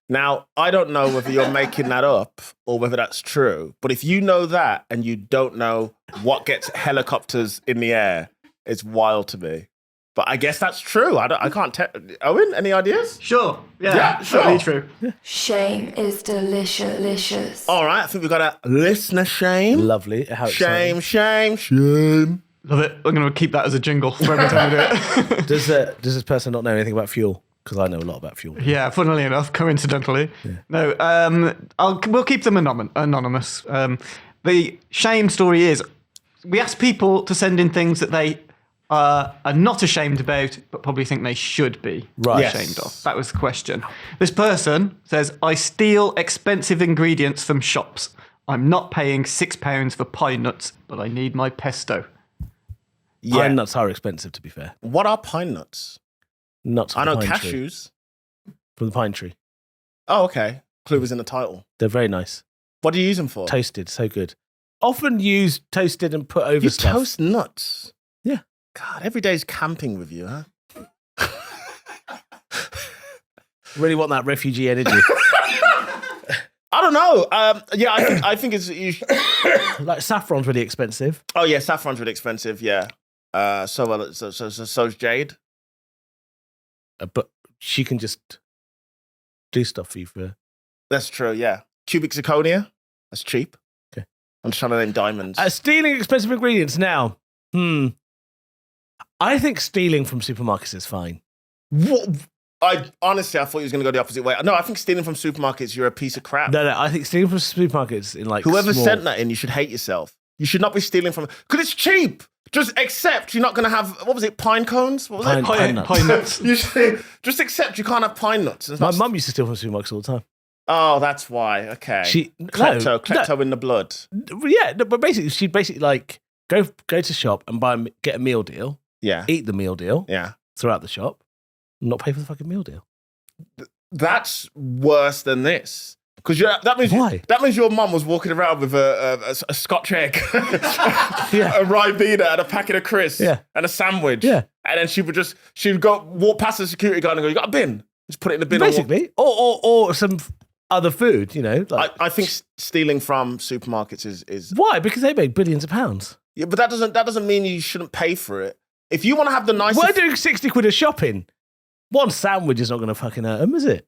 Now, I don't know whether you're making that up or whether that's true, but if you know that and you don't know what gets helicopters in the air, it's wild to me. But I guess that's true. I can't tell. Owen, any ideas? Sure. Yeah, sure. Totally true. Shame is delicious. All right, I think we've got a listener shame. Lovely. How Shame, exciting. shame. Love it. I'm going to keep that as a jingle for every time we do it. Does this person not know anything about fuel? Because I know a lot about fuel. Yeah, funnily enough, coincidentally. Yeah. No, we'll keep them anonymous. The shame story is we ask people to send in things that they are not ashamed about, but probably think they should be ashamed of. That was the question. This person says, I steal expensive ingredients from shops. I'm not paying £6 for pine nuts, but I need my pesto. Yeah. Pine nuts are expensive, to be fair. What are pine nuts? Nuts from I know the pine tree. cashews. From the pine tree. Oh, okay. Clue was in the title. They're very nice. What do you use them for? Toasted, so good. Often used toasted and put over You stuff. toast nuts? Yeah. God, every day's camping with you, huh? Really want that refugee energy. I don't know. I think it's... Like saffron's really expensive. Oh, yeah, saffron's really expensive, yeah. So's jade. But she can just do stuff for you for... That's true, yeah. Cubic zirconia. That's cheap. Okay. I'm just trying to name diamonds. Stealing expensive ingredients now. I think stealing from supermarkets is fine. What? I thought you was going to go the opposite way. No, I think stealing from supermarkets, you're a piece of crap. No, I think stealing from supermarkets in like Whoever small... sent that in, you should hate yourself. You should not be stealing from... Because it's cheap. Just accept you're not going to have... What was it? Pine cones? What was it? Pine nuts. Pine nuts. You should, just accept you can't have pine nuts. It's My not... mum used to steal from supermarkets all the time. Oh, that's why. Okay. Klepto in the blood. Yeah, no, but basically, she'd like go to shop and get a meal deal. Yeah. Eat the meal deal. Yeah. Throughout the shop. Not pay for the fucking meal deal. That's worse than this. Because Why? That means your mum was walking around with a Scotch egg, Yeah. a Ribena and a packet of crisps Yeah. and a sandwich. Yeah. And then she'd walk past the security guard and go, you got a bin? Just put it in the bin. Basically. Or some other food, you know. Like, I think stealing from supermarkets is... Why? Because they make billions of pounds. Yeah, but that doesn't mean you shouldn't pay for it. If you want to have the nicest... We're doing 60 quid of shopping. One sandwich is not going to fucking hurt them, is it?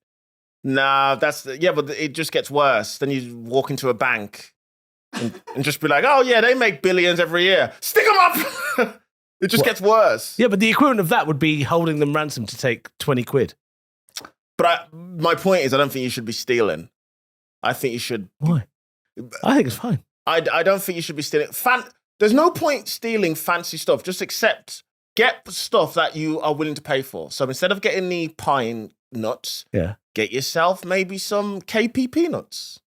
Nah, but it just gets worse. Then you walk into a bank and just be like, oh yeah, they make billions every year. Stick them up! It just gets worse. Yeah, but the equivalent of that would be holding them ransom to take 20 quid. But my point is, I don't think you should be stealing. I think you should... Why? I think it's fine. I don't think you should be stealing... There's no point stealing fancy stuff. Just get stuff that you are willing to pay for. So instead of getting the pine nuts, get yourself maybe some KP peanuts.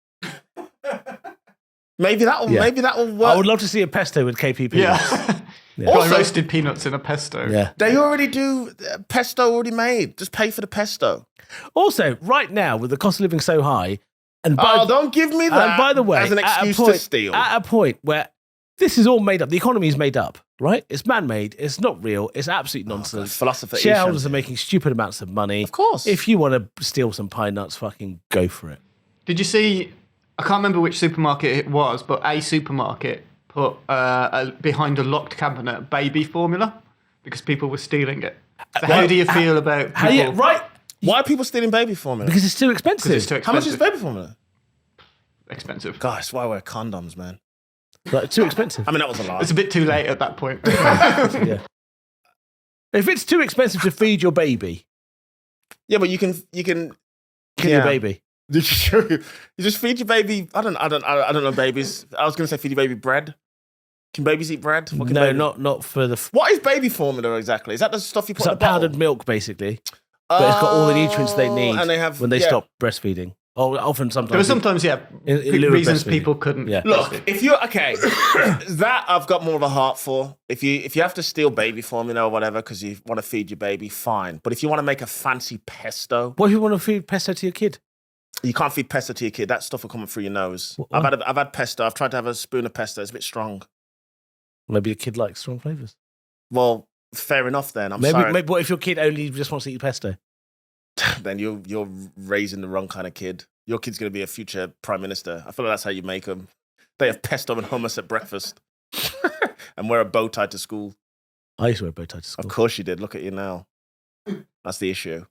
Maybe that'll work. I would love to see a pesto with KP peanuts. Yeah. Also, roasted peanuts in a pesto. Yeah. They already do pesto already made. Just pay for the pesto. Also, right now, with the cost of living so high, don't give me that. And by the way, as an excuse to steal. At a point where this is all made up, the economy is made up, right? It's man-made. It's not real. It's absolute nonsense. Philosopher. Shareholders are making stupid amounts of money. Of course. If you want to steal some pine nuts, fucking go for it. Did you see? I can't remember which supermarket it was, but a supermarket put behind a locked cabinet baby formula because people were stealing it. So how do you feel about people? Why are people stealing baby formula? Because it's too expensive. How much is baby formula? Expensive. Gosh, that's why I wear condoms, man. Like, too expensive. I mean, that was a lie. It's a bit too late at that point. Yeah. If it's too expensive to feed your baby, yeah, but you can kill your baby. You just feed your baby. I don't know babies. I was gonna say feed your baby bread. Can babies eat bread? No, not for the. What is baby formula exactly? Is that the stuff you put It's in like the bottle? powdered milk, basically. But it's got all the nutrients they need and they have, when they stop breastfeeding. Oh, often sometimes. There were sometimes, in lieu of reasons breastfeeding. people couldn't. Yeah. Look, if you're okay, that I've got more of a heart for. If you have to steal baby formula or whatever because you want to feed your baby, fine. But if you want to make a fancy pesto, What if you want to feed pesto to your kid? you can't feed pesto to your kid. That stuff will come through your nose. What? I've had pesto. I've tried to have a spoon of pesto. It's a bit strong. Maybe a kid likes strong flavours. Well, fair enough then. I'm Maybe, sorry. maybe what if your kid only just wants to eat pesto? Then you're raising the wrong kind of kid. Your kid's going to be a future prime minister. I feel like that's how you make them. They have pesto and hummus at breakfast and wear a bow tie to school. I used to wear a bow tie to school. Of course you did. Look at you now. That's the issue.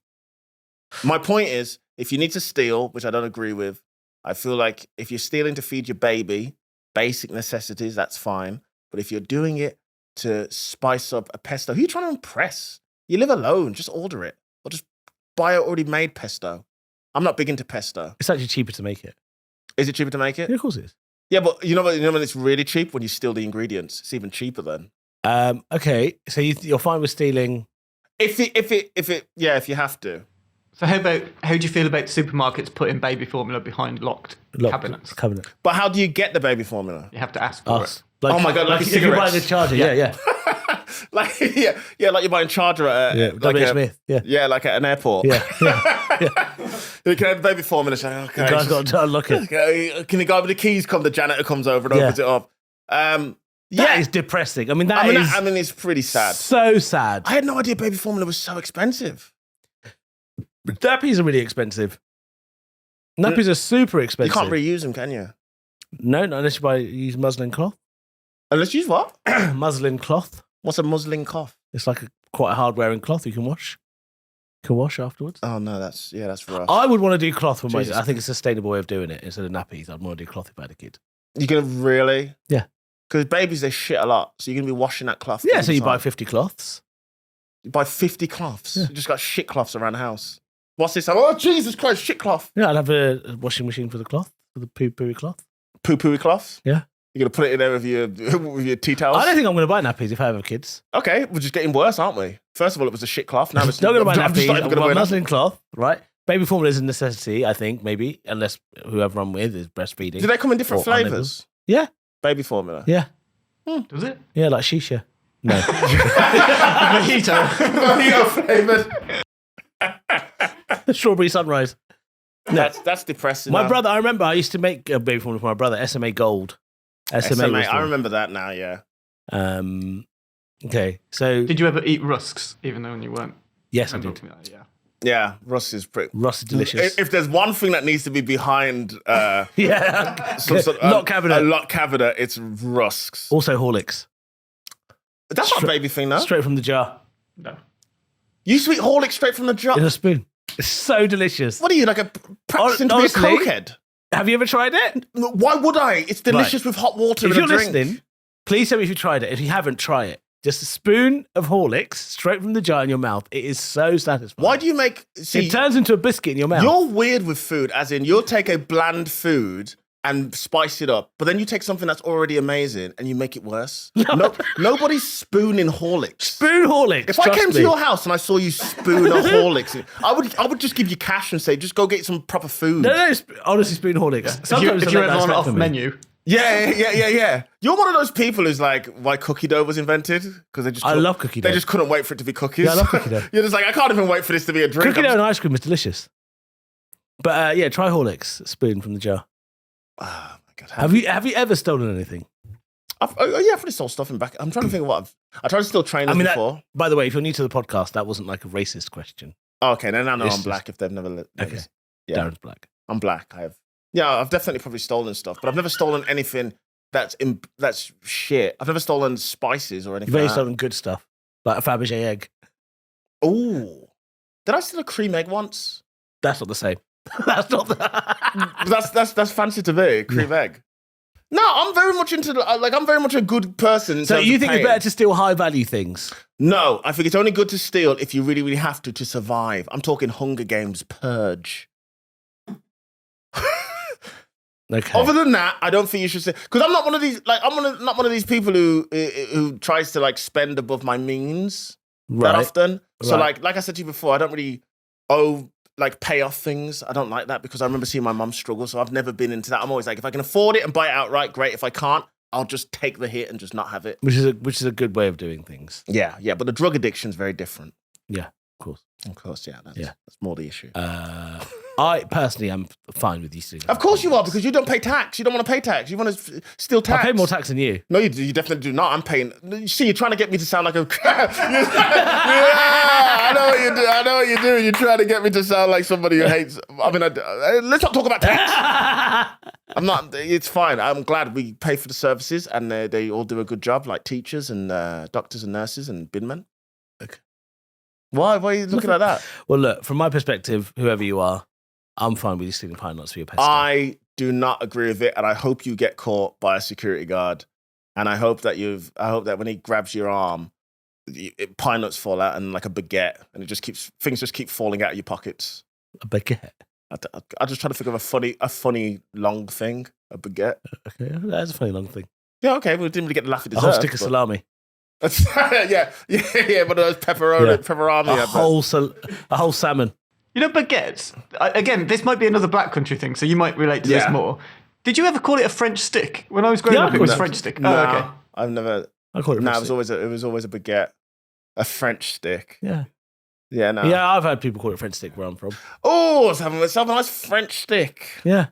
My point is, if you need to steal, which I don't agree with, I feel like if you're stealing to feed your baby, basic necessities, that's fine. But if you're doing it to spice up a pesto, who are you trying to impress? You live alone. Just order it. Or just buy an already made pesto. I'm not big into pesto. It's actually cheaper to make it. Is it cheaper to make it? Yeah, of course it is. Yeah, but you know when it's really cheap? When you steal the ingredients. It's even cheaper then. Okay, so you're fine with stealing. If you have to. So how do you feel about supermarkets putting baby formula behind locked cabinets? Cabinet. But how do you get the baby formula? You have to ask for it. Like, Oh my God, like if you're buying a cigarettes. charger, yeah. Like like you're buying charger at W. Smith, yeah, like at an airport. yeah. You can have the baby formula. Say, okay, The guy's got to unlock it. okay, can the guy with the keys come? The janitor comes over and opens it up. That is depressing. I mean, I mean, it's pretty sad. so sad. I had no idea baby formula was so expensive. Nappies are really expensive. Nappies are super You expensive. can't reuse them, can you? No, not unless you use muslin cloth. Unless you use what? Muslin cloth. What's a muslin cough? It's like quite a hard-wearing cloth you can wash. You can wash afterwards. Oh no, that's rough. I would want to do cloth for my. Jesus. I think it's a sustainable way of doing it instead of nappies. I'd want to do cloth if I had a kid. You're gonna really? Yeah. Because babies they shit a lot, so you're gonna be washing that cloth. Yeah, all so the you buy time. 50 cloths. You buy 50 cloths. Yeah. You just got shit cloths around the house. What's this? Oh Jesus Christ, shit cloth. Yeah, I'd have a washing machine for the cloth, for the poo-poo cloth. Poo-poo cloths. Yeah. You're gonna put it in there with your tea towels. I don't think I'm going to buy nappies if I have kids. Okay, we're just getting worse, aren't we? First of all, it was a shit cloth. Now it's Not going to buy I'm just nappies. not I'm even going to gonna buy wear muslin cloth, right? Baby formula is a necessity, I think, maybe, unless whoever I'm with is breastfeeding. Do they come in different Or unable. flavors? Yeah, Baby formula. yeah. Does it? Yeah, like shisha. No. Mojito. flavored. Strawberry sunrise. That's depressing. My now. brother, I remember I used to make a baby formula for my brother, SMA Gold. SMA. was I the- remember that now. Yeah. Okay, so Did you ever eat rusks, even though you weren't? yes, I Remember did. to me that, yeah. Yeah, Russ is pretty. Russ is delicious. If there's one thing that needs to be behind Yeah. some sort Lock cabinet. a lock cabinet, it's rusks. Also Horlicks. That's not a baby thing, though. Straight from the jar. No. You sweet Horlicks straight from the jar. In a spoon. It's so delicious. What are you, like a practicing to be a Honestly, cokehead? Have you ever tried it? Why would I? It's delicious with hot water If and a you're drink. listening, please tell me if you tried it. If you haven't, try it. Just a spoon of Horlicks straight from the jar in your mouth. It is so satisfying. Why do you make... See, It turns into a biscuit in your mouth. you're weird with food, as in you'll take a bland food and spice it up, but then you take something that's already amazing and you make it worse. No, nobody's spooning Horlicks. Spoon Horlicks. If I trust came me. to your house and I saw you spoon a Horlicks, I would just give you cash and say, just go get some proper food. No, honestly, spoon Horlicks. Sometimes If you're I let ever that on slip off for me. menu, Yeah. You're one of those people who's like, why cookie dough was invented? Because they just I couldn't- love cookie dough. They just couldn't wait for it to be cookies. Yeah, I love cookie dough. You're just like, I can't even wait for this to be a drink. Cookie dough and ice cream is delicious. But yeah, try Horlicks, spoon from the jar. Oh my God. Have you ever stolen anything? I've probably stole stuff in back. I'm trying to think of what I tried to steal trainers before. By the way, if you're new to the podcast, that wasn't like a racist question. Oh, okay, now It's I'm black if they've never... Okay. Yeah. Darren's black. I'm black. I've definitely probably stolen stuff, but I've never stolen anything that's shit. I've never stolen spices or anything. You've only like stolen good stuff, like a Fabergé egg. that. Ooh. Did I steal a cream egg once? That's not the same. That's not the... That's fancy to me, cream egg. No, I'm very much into I'm very much a good person. So you think it's better to steal high value things? No, I think it's only good to steal if you really, really have to survive. I'm talking Hunger Games Purge. Okay. Other than that, I don't think you should say, because I'm not one of these. Like, not one of these people who tries to like spend above my means that often. So like I said to you before, I don't really pay off things. I don't like that because I remember seeing my mum struggle. So I've never been into that. I'm always like, if I can afford it and buy it outright, great. If I can't, I'll just take the hit and just not have it. Which is a good way of doing things. Yeah. But the drug addiction is very different. Yeah, of course. Yeah. That's more the issue. I personally am fine with you stealing. Of course you are, because you don't pay tax. You don't want to pay tax. You want to steal tax. I pay more tax than you. No, you definitely do not. I'm paying. You see, you're trying to get me to sound like a. Yeah, I know what you do. I know what you do. You're trying to get me to sound like somebody who hates. I mean, let's not talk about tax. I'm not. It's fine. I'm glad we pay for the services, and they all do a good job, like teachers and doctors and nurses and binmen. Okay. Why are you looking at that? Well, look, from my perspective, whoever you are, I'm fine with you stealing pine nuts for your pet. I do not agree with it, and I hope you get caught by a security guard. And I hope that when he grabs your arm, pine nuts fall out and like a baguette, and things just keep falling out of your pockets. A baguette. I just try to think of a funny long thing. A baguette. Okay, that's a funny long thing. Yeah, okay. We didn't really get the laugh it A deserved. whole stick of salami. yeah. But those pepperoni. A whole salmon. You know, baguettes, again, this might be another Black Country thing, so you might relate to this more. Did you ever call it a French stick? When I was growing up, it was French stick. No, okay. I've never. I call it. No, it was always a baguette, a French stick. Yeah. Yeah, no. Yeah, I've had people call it French stick where I'm from. Oh, it's having myself a nice French stick. Yeah.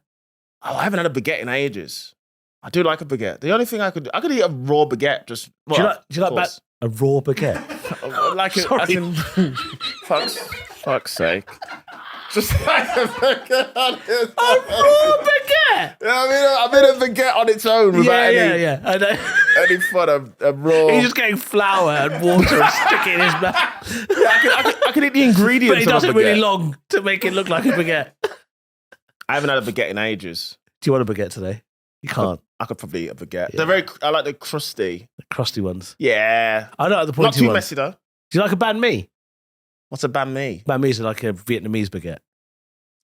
Oh, I haven't had a baguette in ages. I do like a baguette. The only thing I could eat a raw baguette. Just do you like a raw baguette? Like it, as in, fuck's sake. Just like a baguette on its own. A raw baguette? I mean a baguette on its own without I know. any fun. A raw. He's just getting flour and water and stick it in his mouth. Yeah, I can eat the ingredients. But he does it really long to make it look like a baguette. I haven't had a baguette in ages. Do you want a baguette today? You can't. I could probably eat a baguette. Yeah. I like the crusty. The crusty ones. Yeah. I don't like the pointy ones. Not too messy though. Do you like a banh mi? What's a banh mi? Banh mi is like a Vietnamese baguette.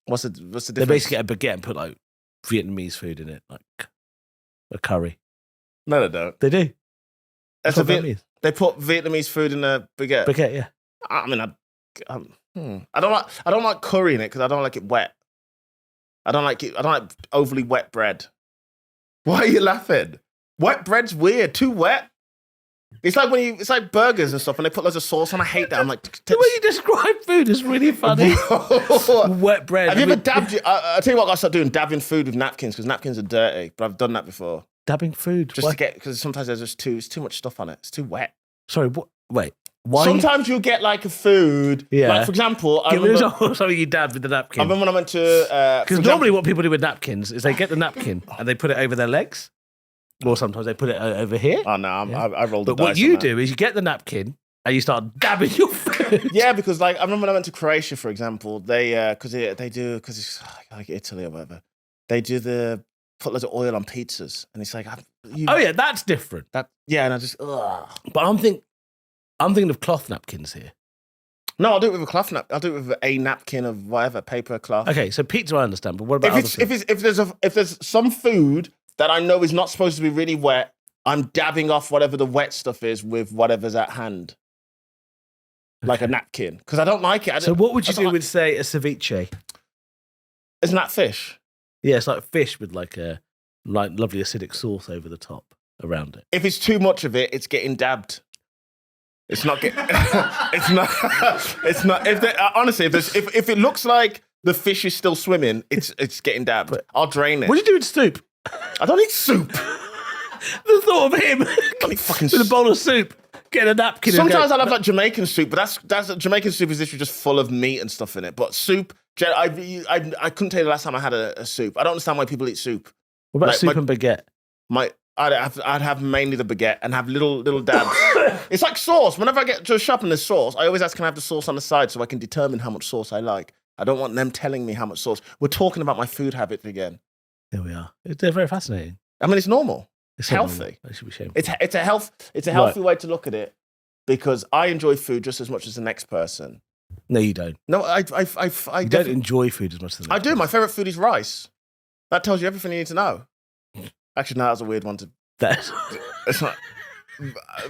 What's the difference? They basically get a baguette and put like Vietnamese food in it, like a curry. No, they don't. They do. They put Vietnamese food in a baguette. Baguette, yeah. I mean, I don't like curry in it because I don't like it wet. I don't like overly wet bread. Why are you laughing? Wet bread's weird. Too wet. It's like burgers and stuff, and they put loads of sauce on. I hate that. I'm like, the way you describe food is really funny. Wet bread. Have you ever dabbed? I'll tell you what, I gotta start doing: dabbing food with napkins, because napkins are dirty. But I've done that before. Dabbing food, just to get, because sometimes there's just it's too much stuff on it. It's too wet. Sorry, wait. Why? Sometimes you'll get like a food. Yeah. Like, for example, give me an example of something you dabbed with the napkin. I remember when I went to. Because normally what people do with napkins is they get the napkin and they put it over their legs. Or sometimes they put it over here. Oh, no, I rolled the dice. But what you do is you get the napkin and you start dabbing your food. Yeah, because like I remember when I went to Croatia, for example, because it's like Italy or whatever, they do put loads of oil on pizzas, and it's like, oh yeah, that's different. And I just, ugh. But I'm thinking of cloth napkins here. No, I'll do it with a cloth napkin. I'll do it with a napkin of whatever, paper, cloth. Okay, so pizza I understand, but what about if there's some food that I know is not supposed to be really wet, I'm dabbing off whatever the wet stuff is with whatever's at hand. Like a napkin. Because I don't like it. So what would you do with, say, a ceviche? Isn't that fish? Yeah, it's like fish with like a lovely acidic sauce over the top around it. If it's too much of it, it's getting dabbed. It's not getting... it's not... Honestly, if it looks like the fish is still swimming, it's getting dabbed. But I'll drain it. What do you do with soup? I don't eat soup. The thought of him with a bowl of soup, getting a napkin. Sometimes I love like Jamaican soup, but that's Jamaican soup is literally just full of meat and stuff in it. But soup, I couldn't tell you the last time I had a soup. I don't understand why people eat soup. What about soup and baguette? I'd have mainly the baguette and have little dabs. It's like sauce. Whenever I get to a shop and there's sauce, I always ask, can I have the sauce on the side so I can determine how much sauce I like. I don't want them telling me how much sauce. We're talking about my food habits again. There we are. They're very fascinating. I mean, it's normal. It's healthy. It should be shameful. It's a healthy way to look at it, because I enjoy food just as much as the next person. No, you don't. No, I don't enjoy food as much as the next I do. person. My favorite food is rice. That tells you everything you need to know. Actually, no, that's a weird one to. It's not.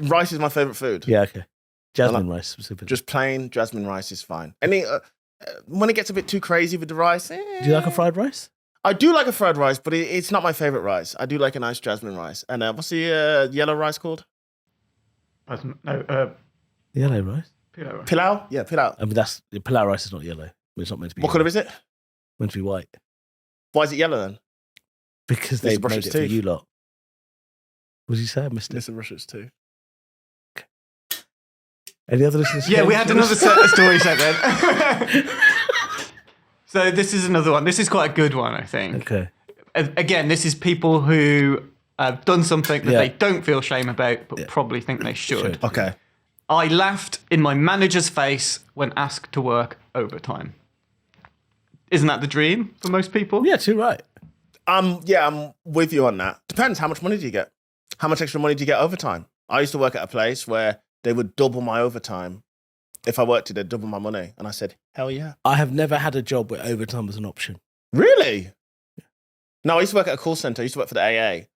Rice is my favorite food. Yeah, okay. Jasmine rice specifically. Just plain jasmine rice is fine. Any when it gets a bit too crazy with the rice. Do you like a fried rice? I do like a fried rice, but it's not my favorite rice. I do like a nice jasmine rice. And what's the yellow rice called? Yellow rice. Pilau? Yeah, pilau. I mean, pilau rice is not yellow. It's not meant to be. What yellow. colour is it? Meant to be white. Why is it yellow then? Because Mr. they Brush's made it for teeth. you lot. What did you say? I missed it. Mr. Russia's too. Any other listeners? Yeah, we had another story set then. So this is another one. This is quite a good one, I think. Okay. Again, this is people who have done something that Yeah. they don't feel shame about, but probably think they should. Okay. I laughed in my manager's face when asked to work overtime. Isn't that the dream for most people? Yeah, too right. Yeah, I'm with you on that. Depends. How much money do you get? How much extra money do you get overtime? I used to work at a place where they would double my overtime. If I worked it, they'd double my money. And I said, hell yeah. I have never had a job where overtime was an option. Really? No, I used to work at a call center. I used to work for the AA.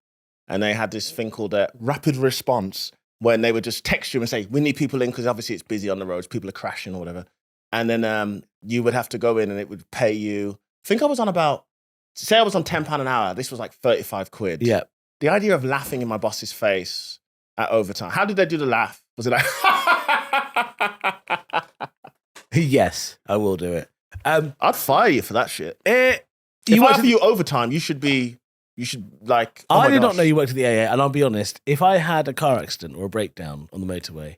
And they had this thing called rapid response, when they would just text you and say, we need people in because obviously it's busy on the roads. People are crashing or whatever. And then you would have to go in and it would pay you. I think I was on say I was on £10 an hour. This was like 35 quid. Yeah. The idea of laughing in my boss's face at overtime. How did they do the laugh? Was it like... Yes, I will do it. I'd fire you for that shit. If You I worked offer you overtime, you should like... oh I my did not gosh. know you worked at the AA, and I'll be honest, if I had a car accident or a breakdown on the motorway,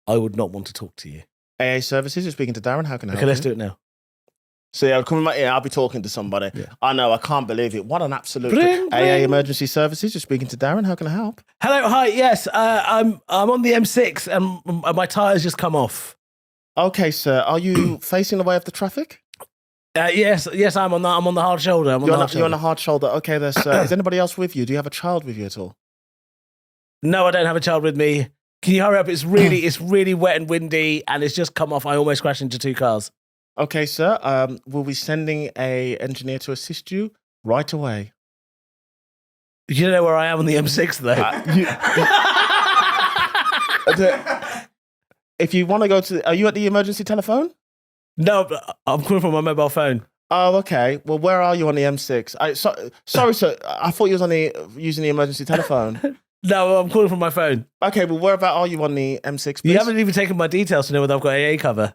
I would not want to talk to you. AA services, you're speaking to Darren. How can I help Okay, let's you? do it now. So yeah, I'll come in my ear. I'll be talking to somebody. Yeah. I know. I can't believe it. What an absolute Bring, AA bring. emergency services. You're speaking to Darren. How can I help? Hello, hi, yes, I'm on the M6 and my tyres just come off. Okay, sir. Are you facing the way of the traffic? Yes, I'm on the hard shoulder. You're on a hard shoulder. Okay, there's. Is anybody else with you? Do you have a child with you at all? No, I don't have a child with me. Can you hurry up? It's really wet and windy, and it's just come off. I almost crashed into 2 cars. Okay, sir. We'll be sending a engineer to assist you right away. You know where I am on the M6 though. If you want to go to, are you at the emergency telephone? No, but I'm calling from my mobile phone. Oh, okay. Well, where are you on the M6? Sorry, sir. I thought you was using the emergency telephone. No, I'm calling from my phone. Okay, well, whereabout are you on the M6, please? You haven't even taken my details to know whether I've got AA cover.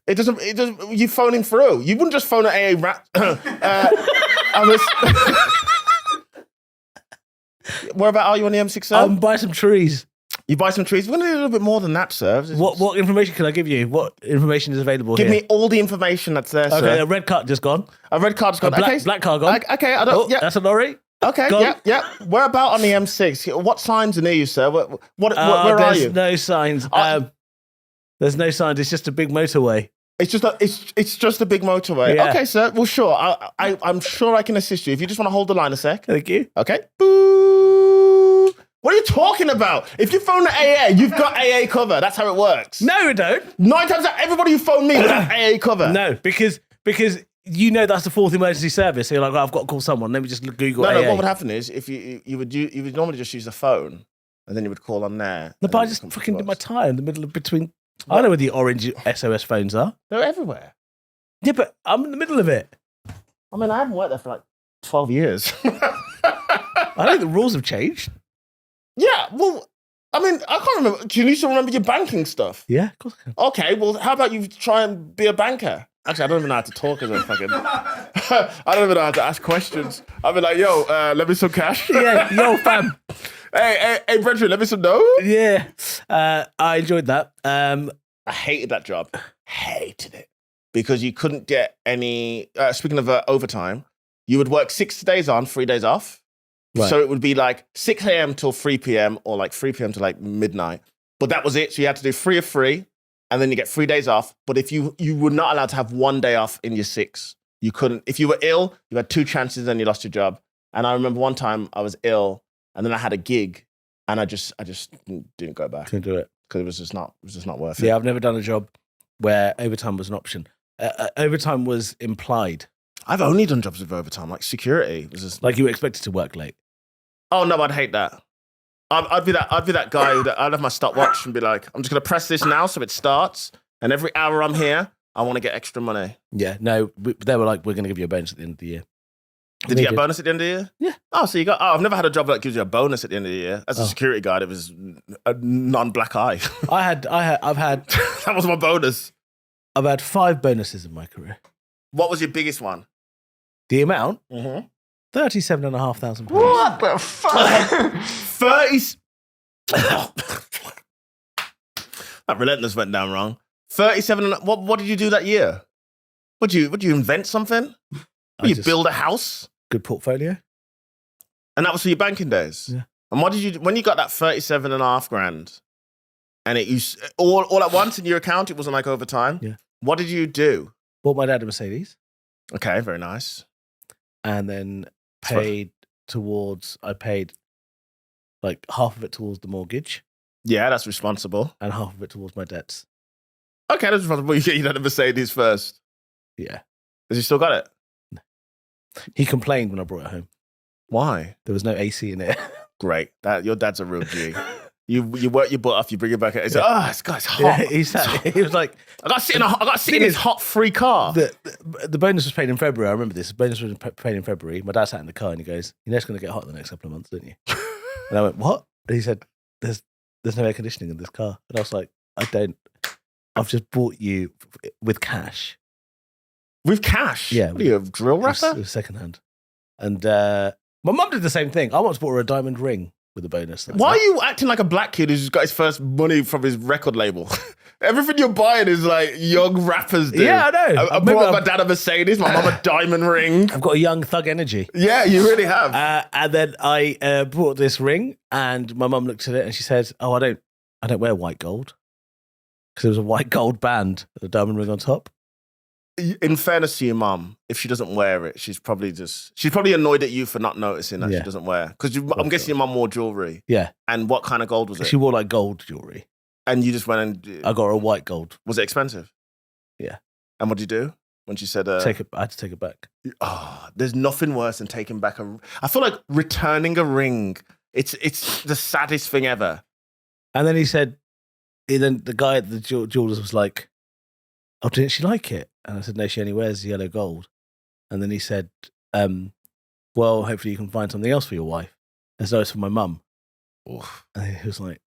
It doesn't. You phoning through. You wouldn't just phone an AA rat. Whereabout are you on the M6, sir? Buy some trees. You buy some trees. We're going to do a little bit more than that, sir. What information can I give you? What information is available Give here? me all the information that's there, Okay, sir. a red card just gone. A red card's gone. Black car gone. Okay, I don't. Oh, yeah. that's a lorry. Okay, gone. yeah. Whereabout on the M6? What signs are near you, sir? Where are There's you? no signs. There's no signs. It's just a big motorway. It's just a big motorway. Yeah. Okay, sir. Well, sure. I'm sure I can assist you. If you just want to hold the line a sec. Thank you. Okay. Boo. What are you talking about? If you phone the AA, you've got AA cover. That's how it works. No, we don't. 9 times out, everybody who phoned me would have AA cover. No, because you know that's the 4th emergency service. So you're like, oh, I've got to call someone. Let me just Google AA. No. What would happen is if you would normally just use the phone, and then you would call on there. No, but I just fucking did my tyre in the middle of between. I know where the orange SOS phones are. They're everywhere. Yeah, but I'm in the middle of it. I mean, I haven't worked there for like 12 years. I think the rules have changed. Yeah, well, I mean, I can't remember. Do you need to remember your banking stuff? Yeah, of course I can. Okay, well, how about you try and be a banker? Actually, I don't even know how to talk as a fucking... I don't even know how to ask questions. I'll be like, yo, let me some cash. Yeah, yo, fam. Hey, brethren, let me some dough. Yeah, I enjoyed that. I hated that job. Hated it. Because you couldn't get any... speaking of overtime, you would work 6 days on, 3 days off. Right. So it would be like 6 a.m. till 3 p.m. or like 3 p.m. to like midnight. But that was it. So you had to do 3 of 3 and then you get 3 days off. But if you were not allowed to have 1 day off in your 6, you couldn't. If you were ill, you had 2 chances and you lost your job. And I remember one time I was ill and then I had a gig and I just didn't go back. Couldn't do it. Because it was just not worth it. Yeah, I've never done a job where overtime was an option. Overtime was implied. I've only done jobs with overtime, like security. It was just, Like you were expected to work late. oh no, I'd hate that. I'd be that guy that I'd have my stopwatch and be like, I'm just gonna press this now so it starts, and every hour I'm here, I want to get extra money. Yeah, no, they were like, we're going to give you a bonus at the end of the year. Did you get a bonus at the end of the year? Yeah. Oh, so you got? Oh, I've never had a job that gives you a bonus at the end of the year. As a security guard, it was a non-black eye. I've had That was my bonus. 5 bonuses in my career. What was your biggest one? The amount? Mm-hmm. £37,500. What the fuck? 30. That relentless went down wrong. 37. What did you do that year? Would you invent something? Would you build a house? Good portfolio. And that was for your banking days. Yeah. And what did you do when you got that 37.5 grand? And it all at once in your account? It wasn't like over time. Yeah. What did you do? Bought my dad a Mercedes. Okay, very nice. And then I paid like half of it towards the mortgage Yeah, that's responsible. and half of it towards my debts. Okay, that's responsible. You get your dad a Mercedes first. Yeah. Has he still got it? He complained when I brought it home. Why? There was no AC in it. Great. Your dad's a real G. You work your butt off, you bring it back. It's like, oh, this guy's hot. Yeah, he was like, I got to sit in his hot free car. the bonus was paid in February. I remember this. The bonus was paid in February. My dad sat in the car and he goes, you know it's going to get hot in the next couple of months, don't you? And I went, what? And he said, there's no air conditioning in this car. And I was like, I've just bought you with cash. With cash? Yeah. What are you, a drill It rapper? was secondhand. And my mum did the same thing. I once bought her a diamond ring with a bonus. Why are you acting like a black kid who's got his first money from his record label? Everything you're buying is like young rappers do. Yeah, I know. I bought my dad a Mercedes, my mum a diamond ring. I've got a young thug energy. Yeah, you really have. And then I bought this ring, and my mum looked at it and she said, "Oh, I don't wear white gold because there was a white gold band and a diamond ring on top." In fairness to your mum, if she doesn't wear it, she's probably annoyed at you for not noticing that Yeah. she doesn't wear. Because I'm guessing your mum wore jewelry. Yeah, And what kind of gold was it? she wore like gold jewelry. And you just went and I got her a white gold. was it expensive? Yeah. And what did you do when she said? I had to take it back. Oh, there's nothing worse than taking back I feel like returning a ring. It's the saddest thing ever. And then then the guy at the jewelers was like, "Oh, didn't she like it?" And I said, "No, she only wears yellow gold." And then he said, "Well, hopefully you can find something else for your wife." As though it's for my mum. Oof. And he was like,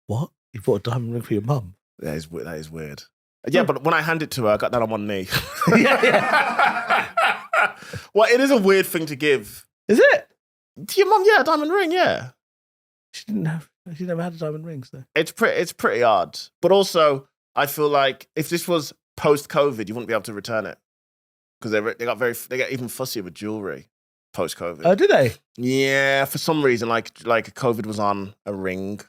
"What? You bought a diamond ring for your mum?" That is weird. Yeah, but when I handed it to her, I got down on one knee. Yeah. Well, it is a weird thing to give. Is it? To your mum, yeah, a diamond ring, yeah. She never had a diamond ring, so. It's pretty odd. But also, I feel like if this was post-COVID, you wouldn't be able to return it. Because they get even fussier with jewelry post-COVID. Oh, do they? Yeah, for some reason, like COVID was on a ring.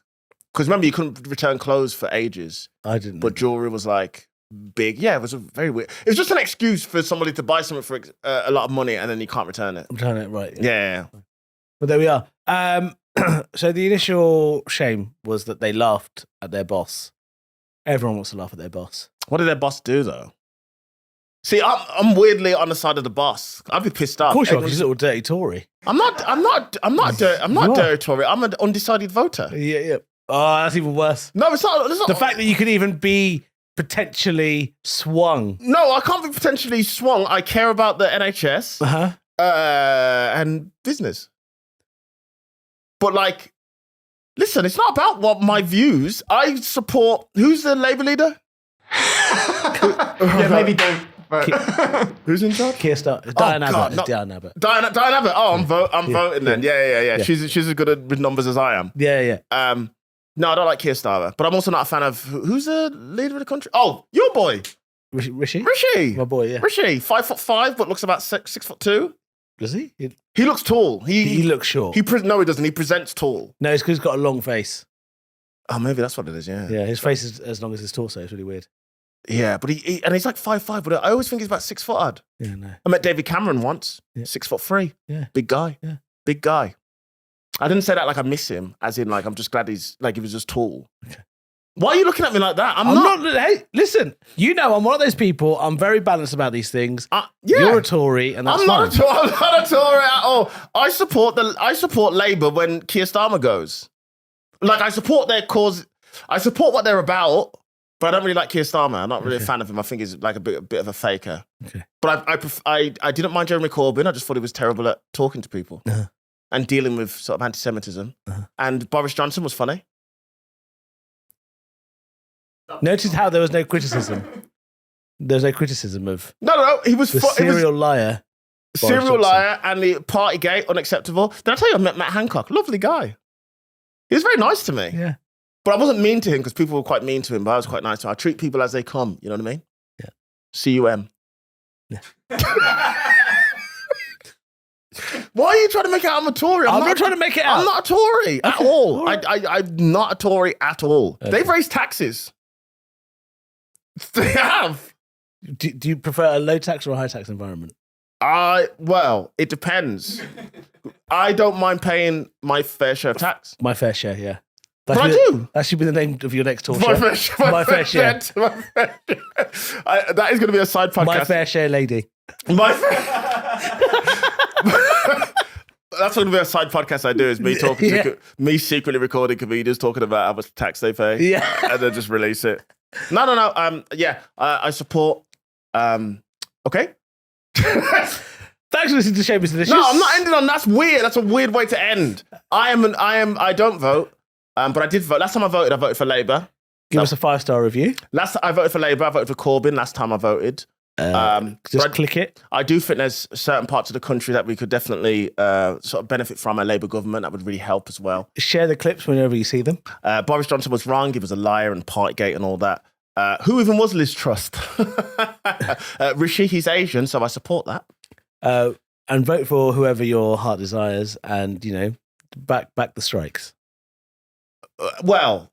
Because remember, you couldn't return clothes for ages. I didn't. But jewelry was like big. Yeah, it was a very weird. It was just an excuse for somebody to buy something for a lot of money and then you can't return it. I'm trying it right. Yeah. But there we are. So the initial shame was that they laughed at their boss. Everyone wants to laugh at their boss. What did their boss do though? See, I'm weirdly on the side of the boss. I'd be pissed off. Of course you are, 'cause you're a little dirty Tory. I'm not dirty Tory. I'm an undecided voter. Yeah. Oh, that's even worse. No, it's not. The fact that you could even be potentially swung. No, I can't be potentially swung. I care about the NHS and business. But like, listen, it's not about what my views. I support. Who's the Labour leader? Yeah, maybe don't. But Who's in charge? Keir Starmer. Diane Abbott. no. Diane Abbott. Diane Abbott. Oh, I'm voting then. Yeah. She's as good with numbers as I am. Yeah. No, I don't like Keir Starmer, but I'm also not a fan of who's the leader of the country. Oh, your boy, Rishi? Rishi. My boy, yeah. Rishi, 5'5", but looks about 6'2". Does he? He looks tall. He looks short. No, he doesn't. He presents tall. No, it's because he's got a long face. Oh, maybe that's what it is. Yeah. Yeah, his face is as long as his torso. It's really weird. Yeah, but he's like 5'5", but I always think he's about 6 foot odd. Yeah, no. I met David Cameron once. Yeah. 6'3". Yeah. Big guy. Yeah. Big guy. I didn't say that like I miss him, as in like I'm just glad he's like he was just tall. Okay. Why are you looking at me like that? I'm not. Hey, listen. You know, I'm one of those people. I'm very balanced about these things. Yeah. You're a Tory, and that's I'm fine. not a Tory at all. I support Labour when Keir Starmer goes. Like, I support their cause. I support what they're about, but I don't really like Keir Starmer. I'm not really a fan of him. I think he's like a bit of a faker. Okay. But I didn't mind Jeremy Corbyn. I just thought he was terrible at talking to people and dealing with sort of anti-Semitism. And Boris Johnson was funny. Notice how there was no criticism. There's no criticism of No. He was the serial liar. Boris serial Johnson. liar and the Partygate unacceptable. Did I tell you I met Matt Hancock? Lovely guy. He was very nice to me. Yeah. But I wasn't mean to him because people were quite mean to him, but I was quite nice to him. I treat people as they come, you know what I mean? Yeah. CUM. Yeah. Why are you trying to make it out I'm a Tory? I'm not trying to make it out. I'm not a Tory at all. All right. I'm not a Tory at all. Okay. They've raised taxes. They have. Do you prefer a low tax or a high tax environment? Well, it depends. I don't mind paying my fair share of tax. My fair share, yeah. But I do. That should be the name of your next talk My show. fair share. My fair share. My fair share. That is going to be a side podcast. My fair share lady. That's going to be a side podcast I do, is me talking to me secretly recording comedians talking about how much tax they pay. Yeah. And then just release it. No. I support. Okay. Thanks for listening to Shameful Delicious. No, I'm not ending on. That's weird. That's a weird way to end. I don't vote. But I did vote. Last time I voted for Labour. Give us a 5-star review. Last time I voted for Labour. I voted for Corbyn last time I voted. Just click it. I do think there's certain parts of the country that we could definitely sort of benefit from a Labour government. That would really help as well. Share the clips whenever you see them. Boris Johnson was wrong. He was a liar and Partygate and all that. Who even was Liz Truss? Rishi, he's Asian, so I support that. And vote for whoever your heart desires, and back the strikes. We don't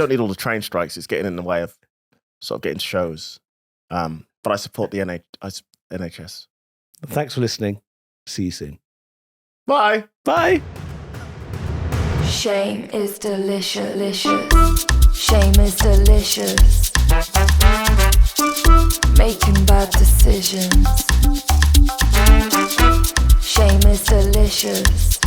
need all the train strikes. It's getting in the way of sort of getting shows. But I support the NHS. Thanks for listening. See you soon. Bye. Bye. Shame is delicious. Shame is delicious. Making bad decisions. Shame is delicious.